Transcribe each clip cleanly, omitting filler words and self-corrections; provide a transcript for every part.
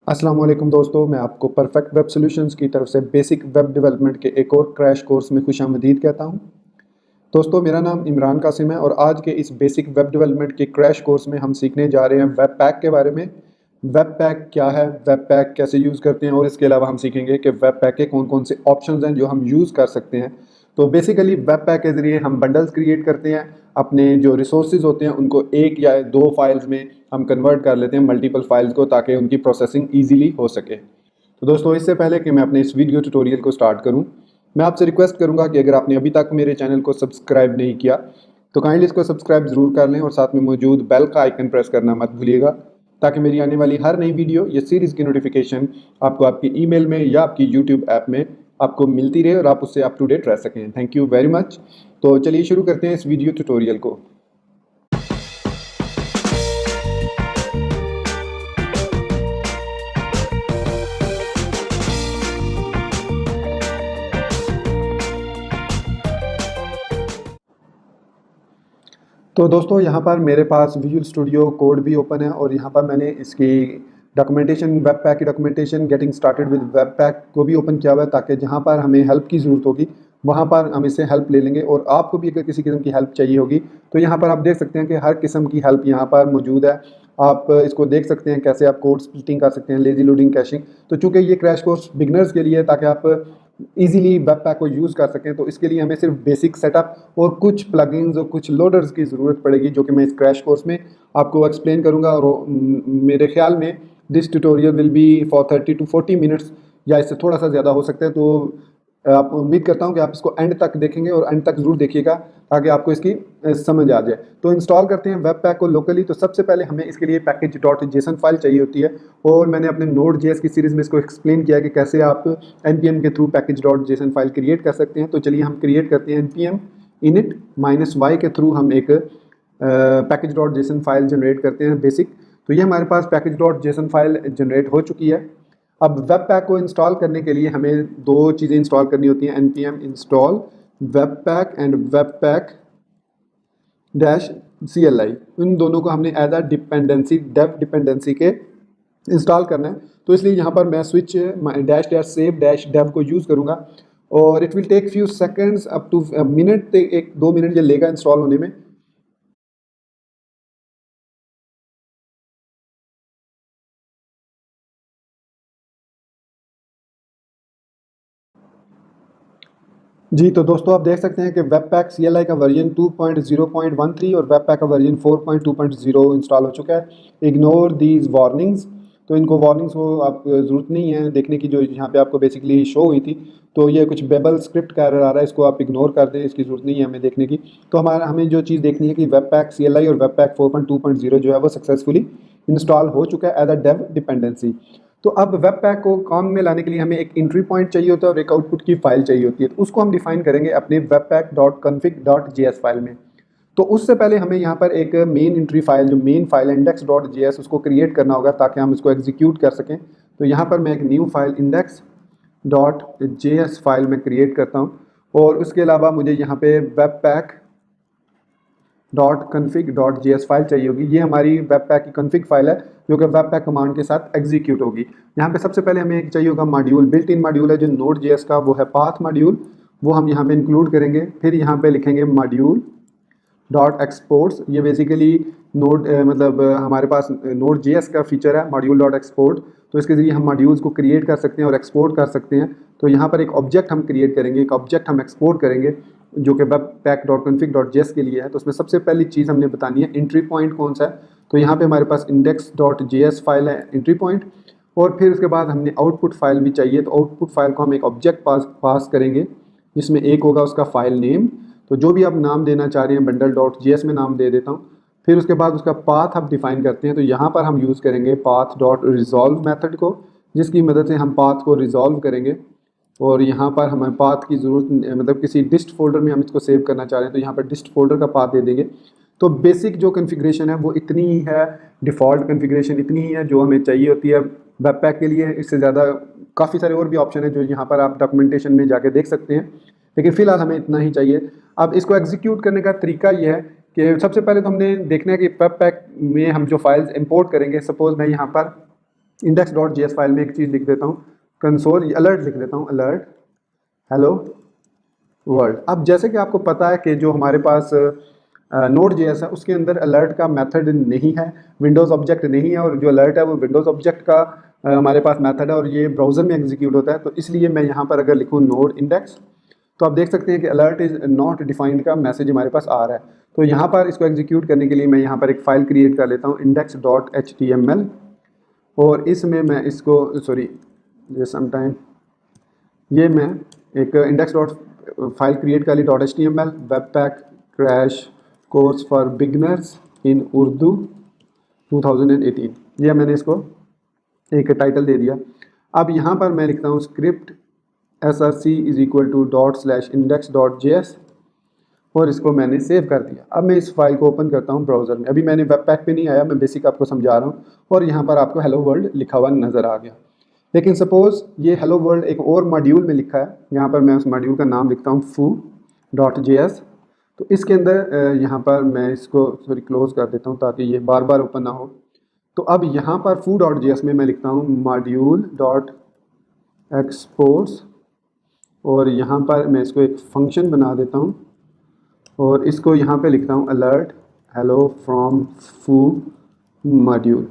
अस्सलाम वालेकुम दोस्तों, मैं आपको परफेक्ट वेब सॉल्यूशंस की तरफ से बेसिक वेब डेवलपमेंट के एक और क्रैश कोर्स में खुशामदीद कहता हूं। दोस्तों, मेरा नाम इमरान कासिम है और आज के इस बेसिक वेब डेवलपमेंट के क्रैश कोर्स में हम सीखने जा रहे हैं वेब पैक के बारे में। वेब पैक क्या है, वेब पैक कैसे यूज़ करते हैं और इसके अलावा हम सीखेंगे कि वेब पैक के कौन कौन से ऑप्शंस हैं जो हम यूज़ कर सकते हैं। तो बेसिकली वेब पैक के ज़रिए हम बंडल्स क्रिएट करते हैं, अपने जो रिसोर्सेज होते हैं उनको एक या दो फाइल्स में हम कन्वर्ट कर लेते हैं, मल्टीपल फाइल्स को, ताकि उनकी प्रोसेसिंग ईजिली हो सके। तो दोस्तों, इससे पहले कि मैं अपने इस वीडियो ट्यूटोरियल को स्टार्ट करूं, मैं आपसे रिक्वेस्ट करूंगा कि अगर आपने अभी तक मेरे चैनल को सब्सक्राइब नहीं किया तो काइंडली इसको सब्सक्राइब ज़रूर कर लें और साथ में मौजूद बेल का आइकन प्रेस करना मत भूलिएगा, ताकि मेरी आने वाली हर नई वीडियो या सीरीज़ की नोटिफिकेशन आपको आपकी ईमेल में या आपकी यूट्यूब ऐप में आपको मिलती रहे और आप उससे अप टू डेट रह सकें। Thank you very much. तो चलिए शुरू करते हैं इस वीडियो ट्यूटोरियल को। तो दोस्तों, यहाँ पर मेरे पास विजुअल स्टूडियो कोड भी ओपन है और यहाँ पर मैंने इसकी डॉक्यूमेंटेशन, वेब पैक की documentation, getting started with web pack को भी ओपन किया हुआ है, ताकि जहाँ पर हमें हेल्प की ज़रूरत होगी वहाँ पर हम इससे हेल्प ले लेंगे। और आपको भी अगर किसी किस्म की हेल्प चाहिए होगी तो यहाँ पर आप देख सकते हैं कि हर किस्म की हेल्प यहाँ पर मौजूद है। आप इसको देख सकते हैं कैसे आप कोड स्प्लिटिंग कर सकते हैं, लेजी लोडिंग, कैशिंग। तो चूँकि ये क्रैश कोर्स बिगनर्स के लिए है, ताकि आप इजीली वेब पैक को यूज़ कर सकें, तो इसके लिए हमें सिर्फ बेसिक सेटअप और कुछ प्लगइन्स और कुछ लोडर्स की ज़रूरत पड़ेगी, जो कि मैं इस क्रैश कोर्स में आपको एक्सप्लेन करूँगा। और मेरे ख्याल में this tutorial will be for 30 to 40 minutes, या इससे थोड़ा सा ज़्यादा हो सकता है। तो आप उम्मीद करता हूँ कि आप इसको एंड तक देखेंगे और एंड तक ज़रूर देखिएगा, ताकि आपको इसकी समझ आ जाए। तो इंस्टॉल करते हैं वेब पैक को लोकली। तो सबसे पहले हमें इसके लिए पैकेज डॉट जेसन फाइल चाहिए होती है, और मैंने अपने नोड जेएस की सीरीज़ में इसको एक्सप्लेन किया है कि कैसे आप npm के through package dot JSON file create कर सकते हैं। तो चलिए हम क्रिएट करते हैं npm init-y के थ्रू हम एक package dot JSON file generate करते हैं बेसिक। तो ये हमारे पास package dot JSON file generate हो चुकी है। अब वेब पैक को इंस्टॉल करने के लिए हमें दो चीज़ें इंस्टॉल करनी होती हैं, npm install webpack and webpack dash CLI। इन दोनों को हमने as a dependency, dev dependency के इंस्टॉल करना है। तो इसलिए यहाँ पर मैं switch dash dash save dash dev को यूज़ करूँगा, और it will take few seconds up to minute, एक दो मिनट ये लेगा इंस्टॉल होने में। जी, तो दोस्तों, आप देख सकते हैं कि वेब पैक CLI का वर्जन 2.0.13 और वेब पैक का वर्जन 4.2.0 इंस्टॉल हो चुका है। Ignore these warnings. तो इनको वार्निंग्स को आप ज़रूरत नहीं है देखने की, जो यहाँ पे आपको बेसिकली शो हुई थी। तो ये कुछ बेबल स्क्रिप्ट का एरर आ रहा है, इसको आप इग्नोर कर दें, इसकी ज़रूरत नहीं है हमें देखने की। तो हमें जो चीज़ देखनी है कि वेब पैक CLI और वेब पैक 4.2.0 जो है वो सक्सेसफुली इंस्टॉल हो चुका है एज अ डेव डिपेंडेंसी। तो अब वेब पैक को काम में लाने के लिए हमें एक एंट्री पॉइंट चाहिए होता है और एक आउटपुट की फाइल चाहिए होती है। तो उसको हम डिफाइन करेंगे अपने web pack dot config dot JS file में। तो उससे पहले हमें यहाँ पर एक मेन एंट्री फाइल, जो main file index dot JS, उसको क्रिएट करना होगा ताकि हम इसको एग्जीक्यूट कर सकें। तो यहाँ पर मैं एक new file index dot JS file में क्रिएट करता हूँ, और उसके अलावा मुझे यहाँ पे web pack dot config dot JS file चाहिए होगी। ये हमारी वेब पैक की कन्फिग फाइल है, जो कि वेब पैक कमांड के साथ एग्जीक्यूट होगी। यहाँ पे सबसे पहले हमें एक चाहिए होगा मॉड्यूल, बिल्ट इन मॉड्यूल है जो नोड जेएस का, वो है पाथ मॉड्यूल, वो हम यहाँ पे इंक्लूड करेंगे। फिर यहाँ पे लिखेंगे मॉड्यूल डॉट एक्सपोर्ट्स। ये बेसिकली नोड मतलब हमारे पास नोड जेएस का फीचर है मॉड्यूल डॉट एक्सपोर्ट। तो इसके ज़रिए हम मॉड्यूल्स को क्रिएट कर सकते हैं और एक्सपोर्ट कर सकते हैं। तो यहाँ पर एक ऑब्जेक्ट हम क्रिएट करेंगे, एक ऑब्जेक्ट हम एक्सपोर्ट करेंगे, जो कि web pack dot config dot JS के लिए है। तो उसमें सबसे पहली चीज़ हमने बतानी है एंट्री पॉइंट कौन सा है। तो यहाँ पे हमारे पास इंडेक्स डॉट जेएस फाइल है एंट्री पॉइंट, और फिर उसके बाद हमने आउटपुट फाइल भी चाहिए। तो आउटपुट फाइल को हम एक ऑब्जेक्ट पास करेंगे, जिसमें एक होगा उसका फाइल नेम। तो जो भी आप नाम देना चाह रहे हैं, बंडल डॉट जेएस में नाम दे देता हूँ। फिर उसके बाद उसका पाथ आप डिफाइन करते हैं। तो यहाँ पर हम यूज़ करेंगे पाथ डॉट रिजॉल्व मेथड को, जिसकी मदद से हम पाथ को रिजॉल्व करेंगे। और यहाँ पर हमें पाथ की ज़रूरत, मतलब किसी डिस्ट फोल्डर में हम इसको सेव करना चाह रहे हैं, तो यहाँ पर डिस्ट फोल्डर का पाथ दे देंगे। तो बेसिक जो कन्फिग्रेशन है वो इतनी ही है, डिफ़ॉल्ट कन्फिग्रेशन इतनी ही है जो हमें चाहिए होती है वेब पैक के लिए। इससे ज़्यादा काफ़ी सारे और भी ऑप्शन है जो यहाँ पर आप डॉक्यूमेंटेशन में जाके देख सकते हैं, लेकिन फ़िलहाल हमें इतना ही चाहिए। अब इसको एग्जीक्यूट करने का तरीका ये है कि सबसे पहले तो हमने देखना है कि वेब पैक में हम जो फाइल्स इंपोर्ट करेंगे, सपोज़ मैं यहाँ पर इंडेक्स डॉट जेएस फाइल में एक चीज़ लिख देता हूँ, कंसोल अलर्ट लिख देता हूँ, अलर्ट हेलो वर्ल्ड। अब जैसे कि आपको पता है कि जो हमारे पास नोड जेएस है उसके अंदर अलर्ट का मेथड नहीं है, विंडोज़ ऑब्जेक्ट नहीं है, और जो अलर्ट है वो विंडोज़ ऑब्जेक्ट का हमारे पास मेथड है और ये ब्राउज़र में एग्जीक्यूट होता है। तो इसलिए मैं यहाँ पर अगर लिखूँ नोड इंडेक्स, तो आप देख सकते हैं कि अलर्ट इज़ नॉट डिफाइंड का मैसेज हमारे पास आ रहा है। तो यहाँ पर इसको एग्जीक्यूट करने के लिए मैं यहाँ पर एक फ़ाइल क्रिएट कर लेता हूँ, index.html, और इसमें मैं इसको ये समटाइम ये मैं एक इंडेक्स डॉट फाइल क्रिएट कर ली .html, webpack crash course for beginners in Urdu 2018, यह मैंने इसको एक टाइटल दे दिया। अब यहाँ पर मैं लिखता हूँ script src is equal to ./index.js, और इसको मैंने सेव कर दिया। अब मैं इस फाइल को ओपन करता हूँ ब्राउज़र में। अभी मैंने वेब पैक पे नहीं आया, मैं बेसिक आपको समझा रहा हूँ, और यहाँ पर आपको हेलो वर्ल्ड लिखा हुआ नज़र आ गया। लेकिन सपोज़ ये हेलो वर्ल्ड एक और मॉड्यूल में लिखा है, यहाँ पर मैं उस मॉड्यूल का नाम लिखता हूँ foo.js। तो इसके अंदर यहाँ पर मैं इसको क्लोज कर देता हूँ ताकि ये बार बार ओपन ना हो। तो अब यहाँ पर foo.js में मैं लिखता हूँ module.exports, और यहाँ पर मैं इसको एक फंक्शन बना देता हूँ, और इसको यहाँ पे लिखता हूँ alert hello from foo module.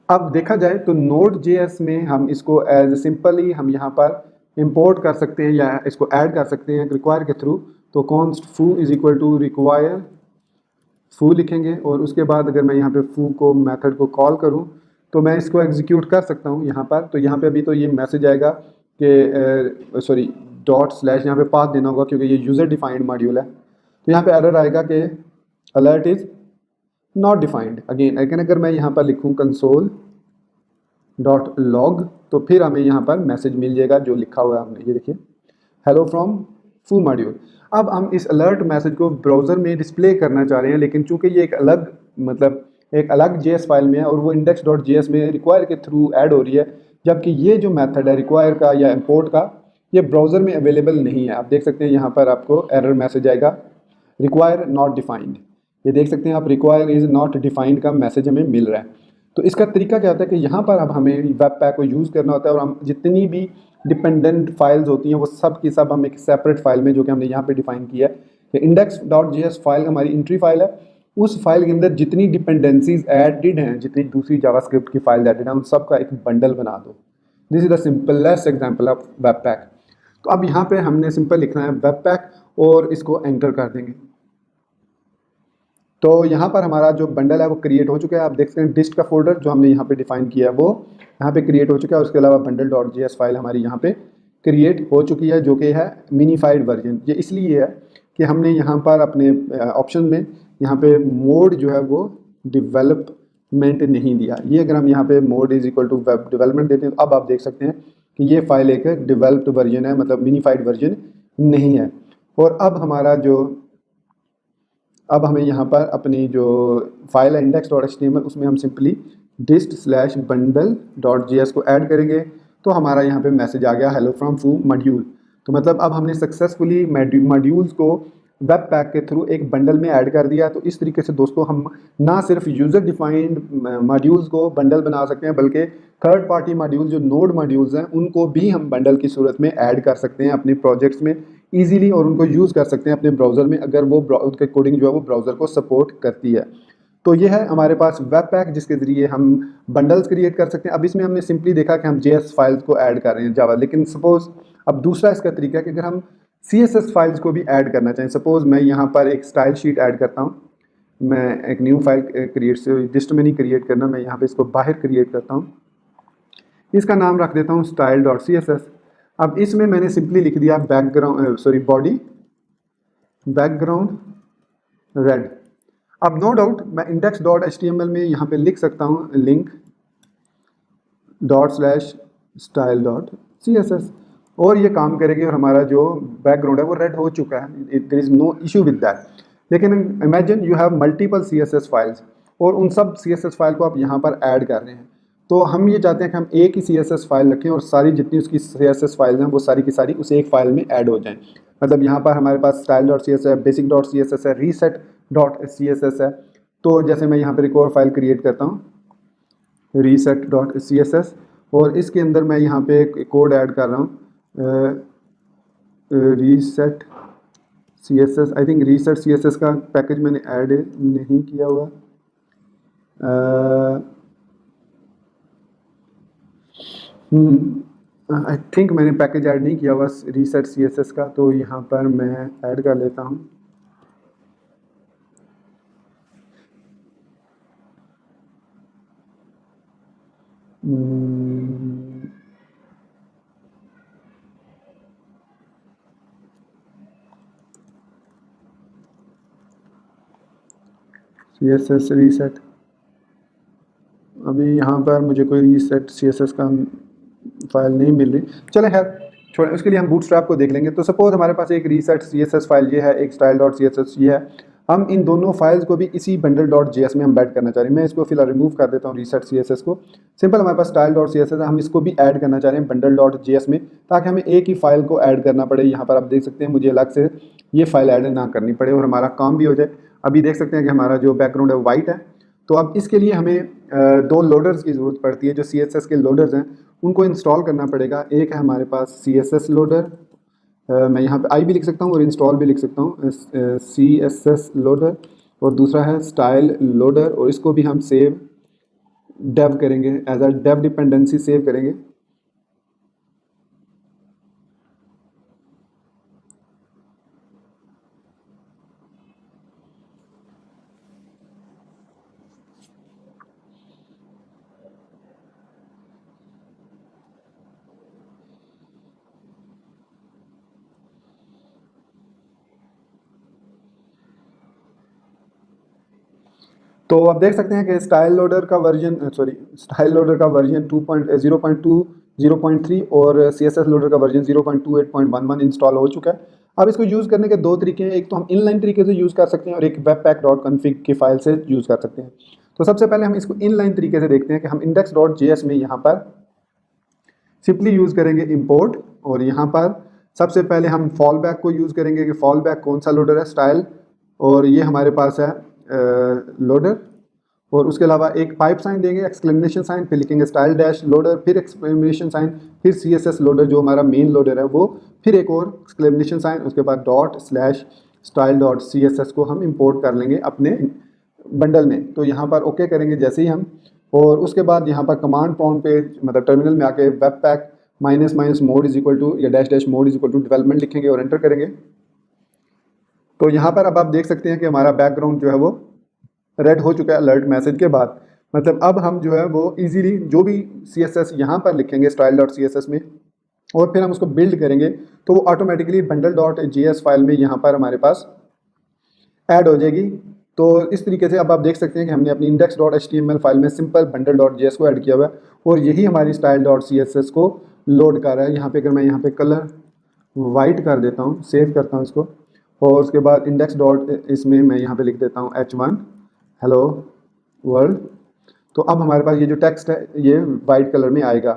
अब देखा जाए तो नोड जेएस में हम इसको एज सिंपली हम यहाँ पर इंपोर्ट कर सकते हैं या इसको ऐड कर सकते हैं रिक्वायर के थ्रू। तो const foo is equal to require foo लिखेंगे, और उसके बाद अगर मैं यहाँ पे foo को मेथड को कॉल करूँ तो मैं इसको एग्जीक्यूट कर सकता हूँ यहाँ पर। तो यहाँ पे अभी तो ये मैसेज आएगा कि ./ यहाँ पे पाथ देना होगा क्योंकि ये यूज़र डिफाइंड मॉड्यूल है। तो यहाँ पे एरर आएगा कि alert is not defined. Again अगर मैं यहाँ पर लिखूँ console.log, तो फिर हमें यहाँ पर मैसेज मिल जाएगा जो लिखा हुआ है हमने, ये देखिए हेलो फ्रॉम foo मॉड्यूल। अब हम इस अलर्ट मैसेज को ब्राउज़र में डिस्प्ले करना चाह रहे हैं, लेकिन चूंकि ये एक अलग जेएस फाइल में है और वो index.js में रिक्वायर के थ्रू ऐड हो रही है, जबकि ये जो मेथड है रिक्वायर का या इंपोर्ट का ये ब्राउज़र में अवेलेबल नहीं है। आप देख सकते हैं यहाँ पर आपको एरर मैसेज आएगा रिक्वायर नॉट डिफाइंड। ये देख सकते हैं आप, रिक्वायर इज़ नॉट डिफाइंड का मैसेज हमें मिल रहा है। तो इसका तरीका क्या होता है कि यहाँ पर अब हमें वेब पैक को यूज़ करना होता है, और हम जितनी भी डिपेंडेंट फाइल्स होती हैं वो सब की सब हम एक सेपरेट फाइल में, जो कि हमने यहाँ पे डिफाइन किया है कि index.js फाइल हमारी इंट्री फाइल है, उस फाइल के अंदर जितनी डिपेंडेंसीज एडिड हैं, जितनी दूसरी जावास्क्रिप्ट की फाइल एडिड है, उन सब का एक बंडल बना दो। This is the simplest example of web pack. तो अब यहाँ पे हमने सिंपल लिखना है वेब पैक और इसको एंटर कर देंगे। तो यहाँ पर हमारा जो बंडल है वो क्रिएट हो चुका है। आप देख सकते हैं डिस्ट का फोल्डर जो हमने यहाँ पे डिफाइन किया है वो यहाँ पे क्रिएट हो चुका है। उसके अलावा bundle.js फाइल हमारी यहाँ पे क्रिएट हो चुकी है, जो कि है मिनीफाइड वर्जन। ये इसलिए है कि हमने यहाँ पर अपने ऑप्शन में यहाँ पे मोड जो है वो डेवलपमेंट नहीं दिया। ये अगर हम यहाँ पे mode is equal to web development देते हैं तो अब आप देख सकते हैं कि ये फाइल एक डेवलप्ड वर्जन है, मतलब मिनीफाइड वर्जन नहीं है। और अब हमें यहाँ पर अपनी जो फाइल है index.html उसमें हम सिंपली dist/bundle.js को ऐड करेंगे, तो हमारा यहाँ पे मैसेज आ गया हेलो फ्रॉम foo मॉड्यूल। तो मतलब अब हमने सक्सेसफुली मॉड्यूल्स को वेब पैक के थ्रू एक बंडल में ऐड कर दिया। तो इस तरीके से दोस्तों हम ना सिर्फ यूज़र डिफाइंड मॉड्यूल्स को बंडल बना सकते हैं, बल्कि थर्ड पार्टी मॉड्यूल्स जो नोड मॉड्यूल्स हैं उनको भी हम बंडल की सूरत में ऐड कर सकते हैं अपने प्रोजेक्ट्स में ईजिली, और उनको यूज़ कर सकते हैं अपने ब्राउज़र में अगर वो उनके कोडिंग जो है वो ब्राउज़र को सपोर्ट करती है। तो ये है हमारे पास वेब पैक जिसके ज़रिए हम बंडल्स क्रिएट कर सकते हैं। अब इसमें हमने सिंपली देखा कि हम JS फाइल्स को ऐड कर रहे हैं जावा, लेकिन सपोज़ अब दूसरा इसका तरीका है कि अगर हम CSS फाइल्स को भी ऐड करना चाहें। सपोज़ मैं यहाँ पर एक स्टाइल शीट ऐड करता हूँ, मैं एक न्यू फाइल डिस्ट में नहीं क्रिएट करना, मैं यहाँ पर इसको बाहर क्रिएट करता हूँ, इसका नाम रख देता हूँ style.css। अब इसमें मैंने सिंपली लिख दिया बॉडी बैकग्राउंड रेड। अब नो डाउट मैं index.html में यहाँ पे लिख सकता हूँ link./style.css, और ये काम करेगी और हमारा जो बैकग्राउंड है वो रेड हो चुका है। There is no issue with that. लेकिन imagine you have multiple CSS files और उन सब CSS फाइल को आप यहाँ पर ऐड कर रहे हैं। तो हम ये चाहते हैं कि हम एक ही CSS फाइल रखें और सारी जितनी उसकी CSS फाइल्स हैं वो सारी की सारी उस एक फाइल में ऐड हो जाएं। मतलब यहाँ पर हमारे पास style.css है, basic.css है, reset.css है। तो जैसे मैं यहाँ पर एक और फाइल क्रिएट करता हूँ reset dot C S S, और इसके अंदर मैं यहाँ पे एक कोड ऐड कर रहा हूँ, reset C S S. I think reset C S S का पैकेज मैंने ऐड नहीं किया हुआ। आई थिंक मैंने पैकेज ऐड नहीं किया हुआ रीसेट सी एस एस का, तो यहाँ पर मैं ऐड कर लेता हूँ। सी एस एस रीसेट, अभी यहाँ पर मुझे कोई रीसेट सी एस एस का फाइल नहीं मिल रही। चले खैर छोड़े, उसके लिए हम बूटस्ट्रैप को देख लेंगे। तो सपोज हमारे पास एक reset C S S file ये है, एक style dot C S S ये है। हम इन दोनों फाइल्स को भी इसी बंडल डॉट जे एस में हम ऐड करना चाह रहे हैं। मैं इसको फिलहाल रिमूव कर देता हूँ रीसेट सी एस एस को। सिंपल हमारे पास style dot C S S है, हम इसको भी ऐड करना चाह रहे हैं बंडल डॉट जे एस में, ताकि हमें एक ही फाइल को ऐड करना पड़े। यहाँ पर आप देख सकते हैं मुझे अलग से ये फाइल ऐड ना करनी पड़े और हमारा काम भी हो जाए। अभी देख सकते हैं कि हमारा जो बैकग्राउंड है वो वाइट है। तो अब इसके लिए हमें दो लोडर्स की ज़रूरत पड़ती है। जो सी एस एस के लोडर्स हैं उनको इंस्टॉल करना पड़ेगा। एक है हमारे पास सी एस एस लोडर, मैं यहाँ पे आई भी लिख सकता हूँ और इंस्टॉल भी लिख सकता हूँ, सी एस एस लोडर। और दूसरा है स्टाइल लोडर, और इसको भी हम सेव डेव करेंगे, as a dev dependency save करेंगे। तो आप देख सकते हैं कि स्टाइल लोडर का वर्जन 2.0.2 और सी एस एस लोडर का वर्जन 0.28.11 इंस्टॉल हो चुका है। अब इसको यूज़ करने के दो तरीके हैं, एक तो हम इनलाइन तरीके से यूज़ कर सकते हैं और एक वेब पैक डॉट कन्फिग की फाइल से यूज़ कर सकते हैं। तो सबसे पहले हम इसको इनलाइन तरीके से देखते हैं कि हम इंडेक्स डॉट जे एस में यहाँ पर सिंपली यूज़ करेंगे इम्पोर्ट, और यहाँ पर सबसे पहले हम फॉल बैक को यूज़ करेंगे कि फॉल बैक कौन सा लोडर है, स्टाइल, और ये हमारे पास है लोडर। और उसके अलावा एक पाइप साइन देंगे, एक्सक्लेमेशन साइन, फिर लिखेंगे स्टाइल डैश लोडर, फिर एक्सक्लेमेशन साइन, फिर सी एस एस लोडर जो हमारा मेन लोडर है वो, फिर एक और एक्सक्लेमेशन साइन, उसके बाद dot slash style dot C S S को हम इंपोर्ट कर लेंगे अपने बंडल में। तो यहाँ पर ओके करेंगे जैसे ही हम, और उसके बाद यहाँ पर कमांड प्रॉम्प्ट पे मतलब टर्मिनल में आके webpack minus mode is equal to या dash dash mode is equal to development लिखेंगे और एंटर करेंगे। तो यहाँ पर अब आप देख सकते हैं कि हमारा बैकग्राउंड जो है वो रेड हो चुका है अलर्ट मैसेज के बाद। मतलब अब हम जो है वो इजीली जो भी सी एस एस यहाँ पर लिखेंगे style dot C S S में, और फिर हम उसको बिल्ड करेंगे तो वो automatically bundle dot J S file में यहाँ पर हमारे पास ऐड हो जाएगी। तो इस तरीके से अब आप देख सकते हैं कि हमने अपनी index dot H T M L file में simple bundle dot J S को ऐड किया हुआ है, और यही हमारी style dot C S S को लोड कर रहा है। यहाँ पे अगर मैं यहाँ पे कलर वाइट कर देता हूँ, सेव करता हूँ इसको, और उसके बाद इंडेक्स डॉट इसमें मैं यहाँ पे लिख देता हूँ H1 हेलो वर्ल्ड। तो अब हमारे पास ये जो टेक्स्ट है ये वाइट कलर में आएगा,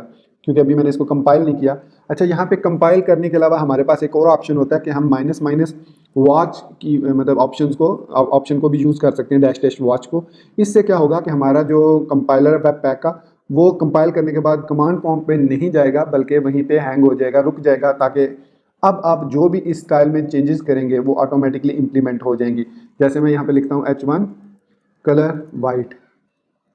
क्योंकि अभी मैंने इसको कंपाइल नहीं किया। अच्छा, यहाँ पे कंपाइल करने के अलावा हमारे पास एक और ऑप्शन होता है कि हम माइनस वॉच की मतलब ऑप्शन को भी यूज़ कर सकते हैं, डैश डैश वॉच को। इससे क्या होगा कि हमारा जो कंपाइलर है वेब पैक का, वो कंपाइल करने के बाद कमांड प्रॉम्प्ट पे नहीं जाएगा, बल्कि वहीं पे हैंग हो जाएगा, रुक जाएगा, ताकि अब आप जो भी इस स्टाइल में चेंजेस करेंगे वो ऑटोमेटिकली इंप्लीमेंट हो जाएंगी। जैसे मैं यहाँ पे लिखता हूँ H1 कलर वाइट,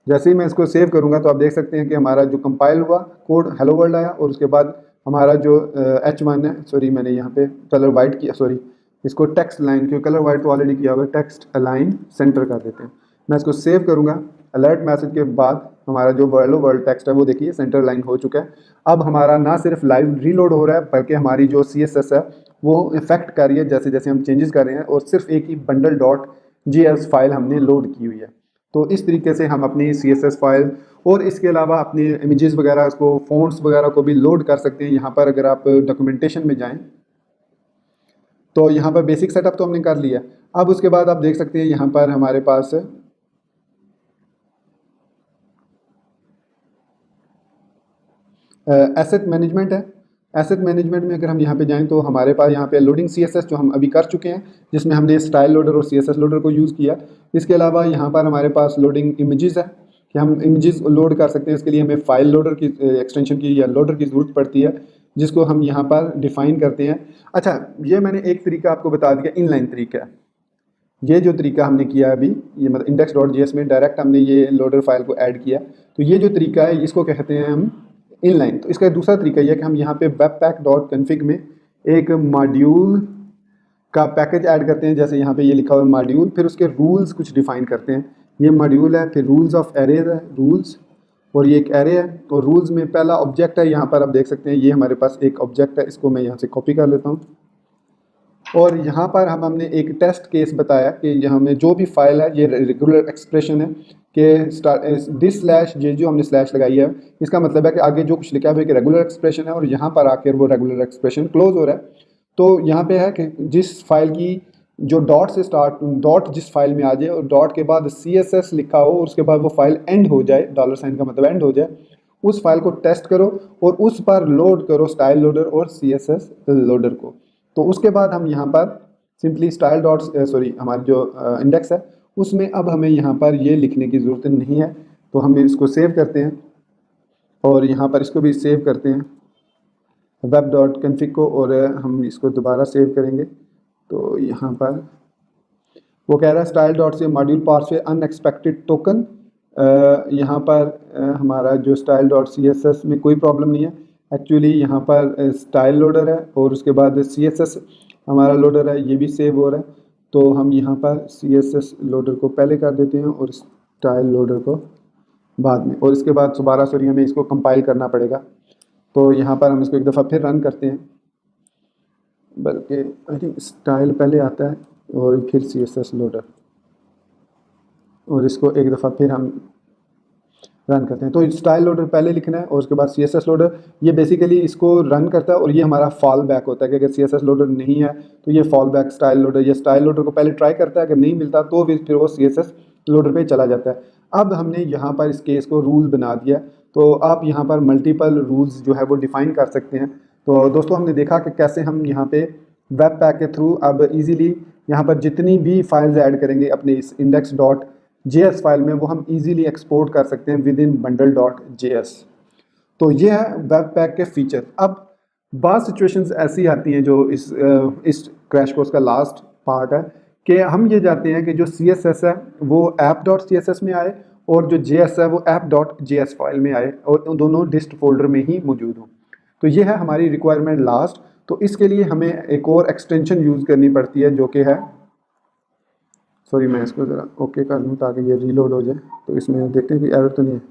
जैसे ही मैं इसको सेव करूँगा तो आप देख सकते हैं कि हमारा जो कंपाइल हुआ कोड हेलो वर्ल्ड आया, और उसके बाद हमारा जो H1 है, सॉरी मैंने यहाँ पे कलर वाइट किया, सॉरी इसको टेक्स्ट लाइन, क्योंकि कलर वाइट तो ऑलरेडी किया हुआ है, टेक्स्ट अलाइन सेंटर कर देते हैं। मैं इसको सेव करूँगा, अलर्ट मैसेज के बाद हमारा जो वर्ल्ड टेक्स्ट है वो देखिए सेंटर लाइन हो चुका है। अब हमारा ना सिर्फ लाइव रीलोड हो रहा है, बल्कि हमारी जो सी एस एस है वो इफेक्ट कर रही है जैसे जैसे हम चेंजेस कर रहे हैं, और सिर्फ एक ही bundle dot G S file हमने लोड की हुई है। तो इस तरीके से हम अपनी सी एस एस फाइल और इसके अलावा अपनी इमेजेस वगैरह, इसको फ़ॉन्ट्स वगैरह को भी लोड कर सकते हैं। यहाँ पर अगर आप डॉक्यूमेंटेशन में जाएँ तो यहाँ पर बेसिक सेटअप तो हमने कर लिया। अब उसके बाद आप देख सकते हैं यहाँ पर हमारे पास एसेट मैनेजमेंट है। एसेट मैनेजमेंट में अगर हम यहाँ पे जाएं तो हमारे पास यहाँ पे लोडिंग CSS जो हम अभी कर चुके हैं, जिसमें हमने स्टाइल लोडर और CSS लोडर को यूज़ किया। इसके अलावा यहाँ पर हमारे पास लोडिंग इमेजेस है, कि हम इमेजेस लोड कर सकते हैं। इसके लिए हमें फाइल लोडर की एक्सटेंशन की या लोडर की ज़रूरत पड़ती है, जिसको हम यहाँ पर डिफ़ाइन करते हैं। अच्छा, ये मैंने एक तरीका आपको बता दिया, इनलाइन तरीका। ये जो तरीका हमने किया अभी, ये मतलब index.js में डायरेक्ट हमने ये लोडर फाइल को ऐड किया, तो ये जो तरीका है इसको कहते हैं हम इनलाइन। तो इसका दूसरा तरीका ये है कि हम यहाँ पे webpack.config में एक मॉड्यूल का पैकेज ऐड करते हैं, जैसे यहाँ पे ये लिखा हुआ है मॉड्यूल, फिर उसके रूल्स कुछ डिफाइन करते हैं। ये मॉड्यूल है, फिर रूल्स ऑफ एरे है, रूल्स, और ये एक एरे है। और रूल्स में पहला ऑब्जेक्ट है, यहाँ पर आप देख सकते हैं ये हमारे पास एक ऑब्जेक्ट है, इसको मैं यहाँ से कॉपी कर लेता हूँ। और यहाँ पर हमने एक टेस्ट केस बताया कि यहाँ में जो भी फाइल है ये रेगुलर एक्सप्रेशन है कि दिस स्लैश, ये जो हमने स्लैश लगाई है इसका मतलब है कि आगे जो कुछ लिखा है कि रेगुलर एक्सप्रेशन है, और यहाँ पर आकर वो रेगुलर एक्सप्रेशन क्लोज हो रहा है। तो यहाँ पे है कि जिस फाइल की जो डॉट से स्टार्ट, डॉट जिस फाइल में आ जाए और डॉट के बाद CSS लिखा हो और उसके बाद वो फाइल एंड हो जाए, डॉलर साइन का मतलब एंड हो जाए, उस फाइल को टेस्ट करो और उस पर लोड करो स्टाइल लोडर और CSS लोडर को। तो उसके बाद हम यहाँ पर सिंपली स्टाइल डॉट हमारी जो इंडेक्स है उसमें अब हमें यहाँ पर ये लिखने की ज़रूरत नहीं है। तो हम इसको सेव करते हैं और यहाँ पर इसको भी सेव करते हैं web.config को, और हम इसको दोबारा सेव करेंगे। तो यहाँ पर वो कह रहा है स्टाइल डॉट से मॉड्यूल पार्स से अनएक्सपेक्टेड टोकन। यहाँ पर हमारा जो स्टाइल डॉट CSS में कोई प्रॉब्लम नहीं है, एक्चुअली यहाँ पर स्टाइल लोडर है और उसके बाद CSS हमारा लोडर है, ये भी सेव हो रहा है। तो हम यहाँ पर CSS लोडर को पहले कर देते हैं और स्टाइल लोडर को बाद में, और इसके बाद दोबारा हमें इसको कंपाइल करना पड़ेगा। तो यहाँ पर हम इसको एक दफ़ा फिर रन करते हैं, बल्कि आई थिंक स्टाइल पहले आता है और फिर CSS लोडर, और इसको एक दफ़ा फिर हम रन करते हैं। तो स्टाइल लोडर पहले लिखना है और उसके बाद CSS लोडर, ये बेसिकली इसको रन करता है और ये हमारा फॉल बैक होता है कि अगर CSS लोडर नहीं है तो ये फॉल बैक स्टाइल लोडर, ये स्टाइल लोडर को पहले ट्राई करता है, अगर नहीं मिलता तो फिर वो CSS लोडर पे चला जाता है। अब हमने यहाँ पर इस केस को रूल बना दिया, तो आप यहाँ पर मल्टीपल रूल्स जो है वो डिफ़ाइन कर सकते हैं। तो दोस्तों हमने देखा कि कैसे हम यहाँ पे वेब पैक के थ्रू अब इजीली यहाँ पर जितनी भी फाइल्स ऐड करेंगे अपने इस index.js फाइल में वो हम इजीली एक्सपोर्ट कर सकते हैं विद इन bundle.js। तो ये है वेब पैक के फीचर। अब बात सिचुएशंस ऐसी आती हैं जो इस क्रैश कोर्स का लास्ट पार्ट है कि हम ये चाहते हैं कि जो CSS है वो app.css में आए और जो JS है वो app.js फाइल में आए और उन दोनों डिस्ट फोल्डर में ही मौजूद हों। तो ये है हमारी रिक्वायरमेंट लास्ट। तो इसके लिए हमें एक और एक्सटेंशन यूज़ करनी पड़ती है जो कि है, मैं इसको ज़रा ओके कर लूँ ताकि ये रीलोड हो जाए। तो इसमें देखते हैं कि एरर तो नहीं है,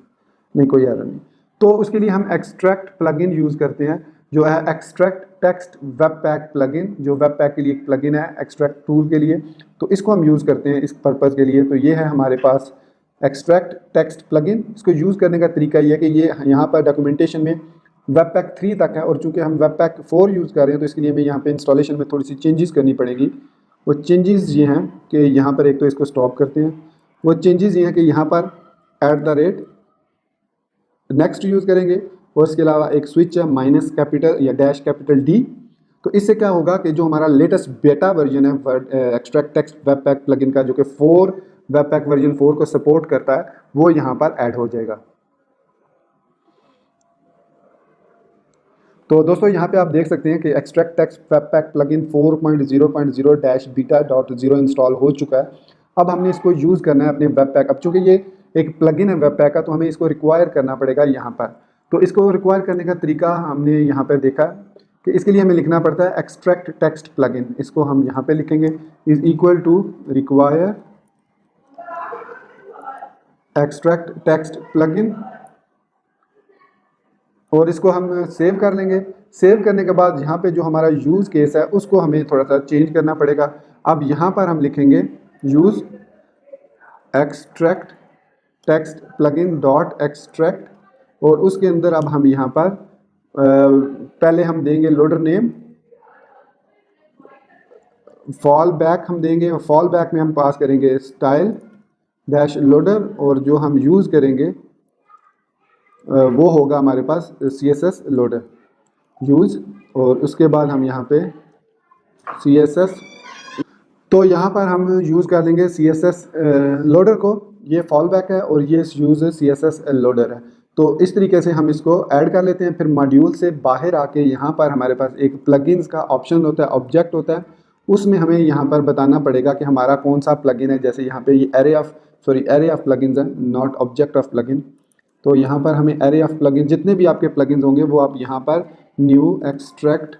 नहीं कोई एरर नहीं। तो उसके लिए हम एक्सट्रैक्ट प्लगइन यूज़ करते हैं जो है extract text webpack plugin, जो वेब पैक के लिए एक प्लगइन है एक्सट्रैक्ट टूल के लिए। तो इसको हम यूज़ करते हैं इस पर्पज़ के लिए। तो ये है हमारे पास एक्सट्रैक्ट टेक्स्ट प्लगइन। इसको यूज़ करने का तरीका ये है कि ये यहाँ पर डॉक्यूमेंटेशन में वेब पैक 3 तक है और चूँकि हम वेब पैक 4 यूज़ कर रहे हैं तो इसके लिए हमें यहाँ पे इंस्टॉलेशन में थोड़ी सी चेंजेस करनी पड़ेगी। वो चेंजेस ये हैं कि यहाँ पर एक तो इसको स्टॉप करते हैं। वो चेंजेस ये हैं कि यहाँ पर @ नेक्स्ट यूज़ करेंगे और इसके अलावा एक स्विच है माइनस कैपिटल या डैश कैपिटल D। तो इससे क्या होगा कि जो हमारा लेटेस्ट बेटा वर्जन है extract text webpack plugin का जो कि 4 वेब पैक वर्जन 4 को सपोर्ट करता है वो यहाँ पर ऐड हो जाएगा। तो दोस्तों यहाँ पे आप देख सकते हैं कि extract text webpack plugin 4.0.0-बीटा.0 इंस्टॉल हो चुका है। अब हमने इसको यूज़ करना है अपने वेब पैक। अब चूँकि ये एक प्लगइन है वेब पैक का तो हमें इसको रिक्वायर करना पड़ेगा यहाँ पर। तो इसको रिक्वायर करने का तरीका हमने यहाँ पर देखा कि इसके लिए हमें लिखना पड़ता है एक्सट्रैक्ट टेक्स्ट प्लगइन। इसको हम यहाँ पर लिखेंगे is equal to require extract text plugin, और इसको हम सेव कर लेंगे। सेव करने के बाद यहाँ पे जो हमारा यूज़ केस है उसको हमें थोड़ा सा चेंज करना पड़ेगा। अब यहाँ पर हम लिखेंगे use extract text plugin dot extract, और उसके अंदर अब हम यहाँ पर पहले हम देंगे लोडर नेम, फॉल बैक हम देंगे, फॉल बैक में हम पास करेंगे स्टाइल डैश लोडर, और जो हम यूज़ करेंगे वो होगा हमारे पास CSS लोडर यूज़, और उसके बाद हम यहाँ पे CSS, तो यहाँ पर हम यूज़ कर लेंगे CSS लोडर को। ये फॉल बैक है और ये यूज CSS लोडर है। तो इस तरीके से हम इसको ऐड कर लेते हैं। फिर मॉड्यूल से बाहर आके यहाँ पर हमारे पास एक प्लगइन्स का ऑप्शन होता है, ऑब्जेक्ट होता है, उसमें हमें यहाँ पर बताना पड़ेगा कि हमारा कौन सा प्लगइन है। जैसे यहाँ पे ये एरे ऑफ प्लगइन्स है, नॉट ऑब्जेक्ट ऑफ प्लगइन। तो यहाँ पर हमें एरे ऑफ प्लगइन, जितने भी आपके प्लगइन्स होंगे वो आप यहाँ पर न्यू एक्सट्रैक्ट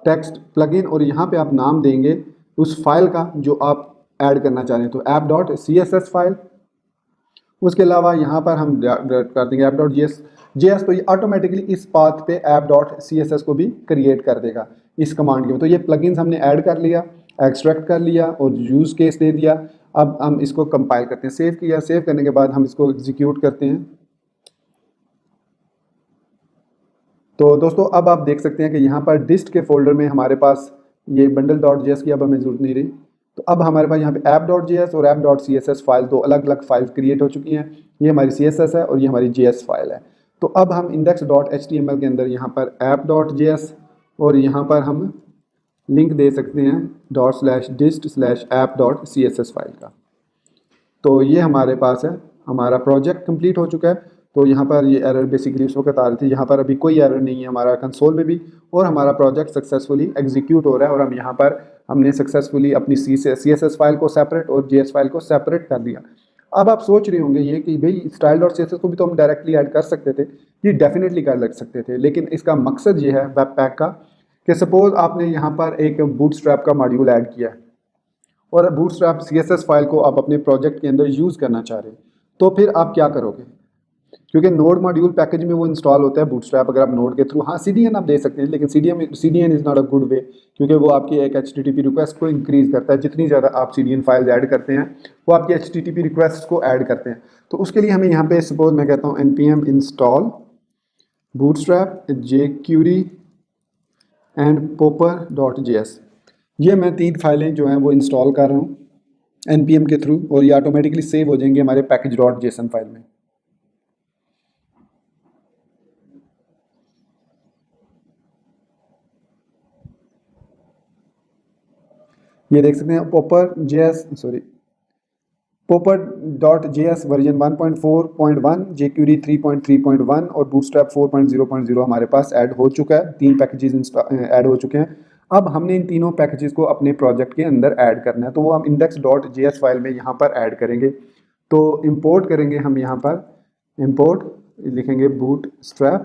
टेक्स्ट प्लगइन, और यहाँ पे आप नाम देंगे उस फाइल का जो आप ऐड करना चाह रहे हैं। तो app.css फाइल, उसके अलावा यहाँ पर हम कर देंगे app.js, तो ये ऑटोमेटिकली इस पाथ पे app.css को भी क्रिएट कर देगा इस कमांड के। तो ये प्लगइन्स हमने ऐड कर लिया, एक्सट्रैक्ट कर लिया और यूज़ केस दे दिया। अब हम इसको कंपाइल करते हैं, सेव किया, सेव करने के बाद हम इसको एग्जीक्यूट करते हैं। तो दोस्तों अब आप देख सकते हैं कि यहाँ पर डिस्ट के फोल्डर में हमारे पास ये bundle.js की अब हमें ज़रूरत नहीं रही। तो अब हमारे पास यहाँ पे app.js और app.css फाइल, दो अलग अलग फाइल क्रिएट हो चुकी हैं। ये हमारी CSS है और ये हमारी JS फाइल है। तो अब हम index.html के अंदर यहाँ पर app.js और यहाँ पर हम लिंक दे सकते हैं ./dist/app.css फाइल का। तो ये हमारे पास है, हमारा प्रोजेक्ट कंप्लीट हो चुका है। तो यहाँ पर ये एरर बेसिकली उस वक्त आ रही थी, यहाँ पर अभी कोई एरर नहीं है हमारा कंसोल में भी, और हमारा प्रोजेक्ट सक्सेसफुली एग्जीक्यूट हो रहा है। और हम यहाँ पर हमने सक्सेसफुली अपनी CSS फाइल को सेपरेट और JS फाइल को सेपरेट कर दिया। अब आप सोच रहे होंगे ये कि भाई style.css को भी तो हम डायरेक्टली ऐड कर सकते थे। ये डेफिनेटली कर लग सकते थे, लेकिन इसका मकसद ये है वेब पैक का कि सपोज आपने यहाँ पर एक बूटस्ट्रैप का मॉड्यूल ऐड किया है और बूटस्ट्रैप CSS फाइल को आप अपने प्रोजेक्ट के अंदर यूज़ करना चाह रहे हैं, तो फिर आप क्या करोगे? क्योंकि नोड मॉड्यूल पैकेज में वो इंस्टॉल होता है बूटस्ट्रैप, अगर आप नोड के थ्रू, हाँ CDN आप दे सकते हैं, लेकिन CDN is not a good way, क्योंकि वो आपकी एक HTTP रिक्वेस्ट को इंक्रीज़ करता है। जितनी ज़्यादा आप CDN फाइल्स ऐड करते हैं वो आपकी HTTP रिक्वेस्ट को ऐड करते हैं। तो उसके लिए हमें यहाँ पे सपोज मैं कहता हूँ npm install bootstrap jQuery and popper.js, ये मैं 3 फाइलें जो हैं वो इंस्टॉल कर रहा हूँ npm के थ्रू, और ये ऑटोमेटिकली सेव हो जाएंगे हमारे package.json फाइल में। ये देख सकते हैं popper.js वर्जन 1.4.1, jQuery 3.3.1 और bootstrap 4.0.0 हमारे पास ऐड हो चुका है। 3 पैकेजेस ऐड हो चुके हैं। अब हमने इन तीनों पैकेजेस को अपने प्रोजेक्ट के अंदर ऐड करना है, तो वो हम index.js फाइल में यहाँ पर ऐड करेंगे। तो इंपोर्ट करेंगे हम, यहाँ पर इंपोर्ट लिखेंगे bootstrap,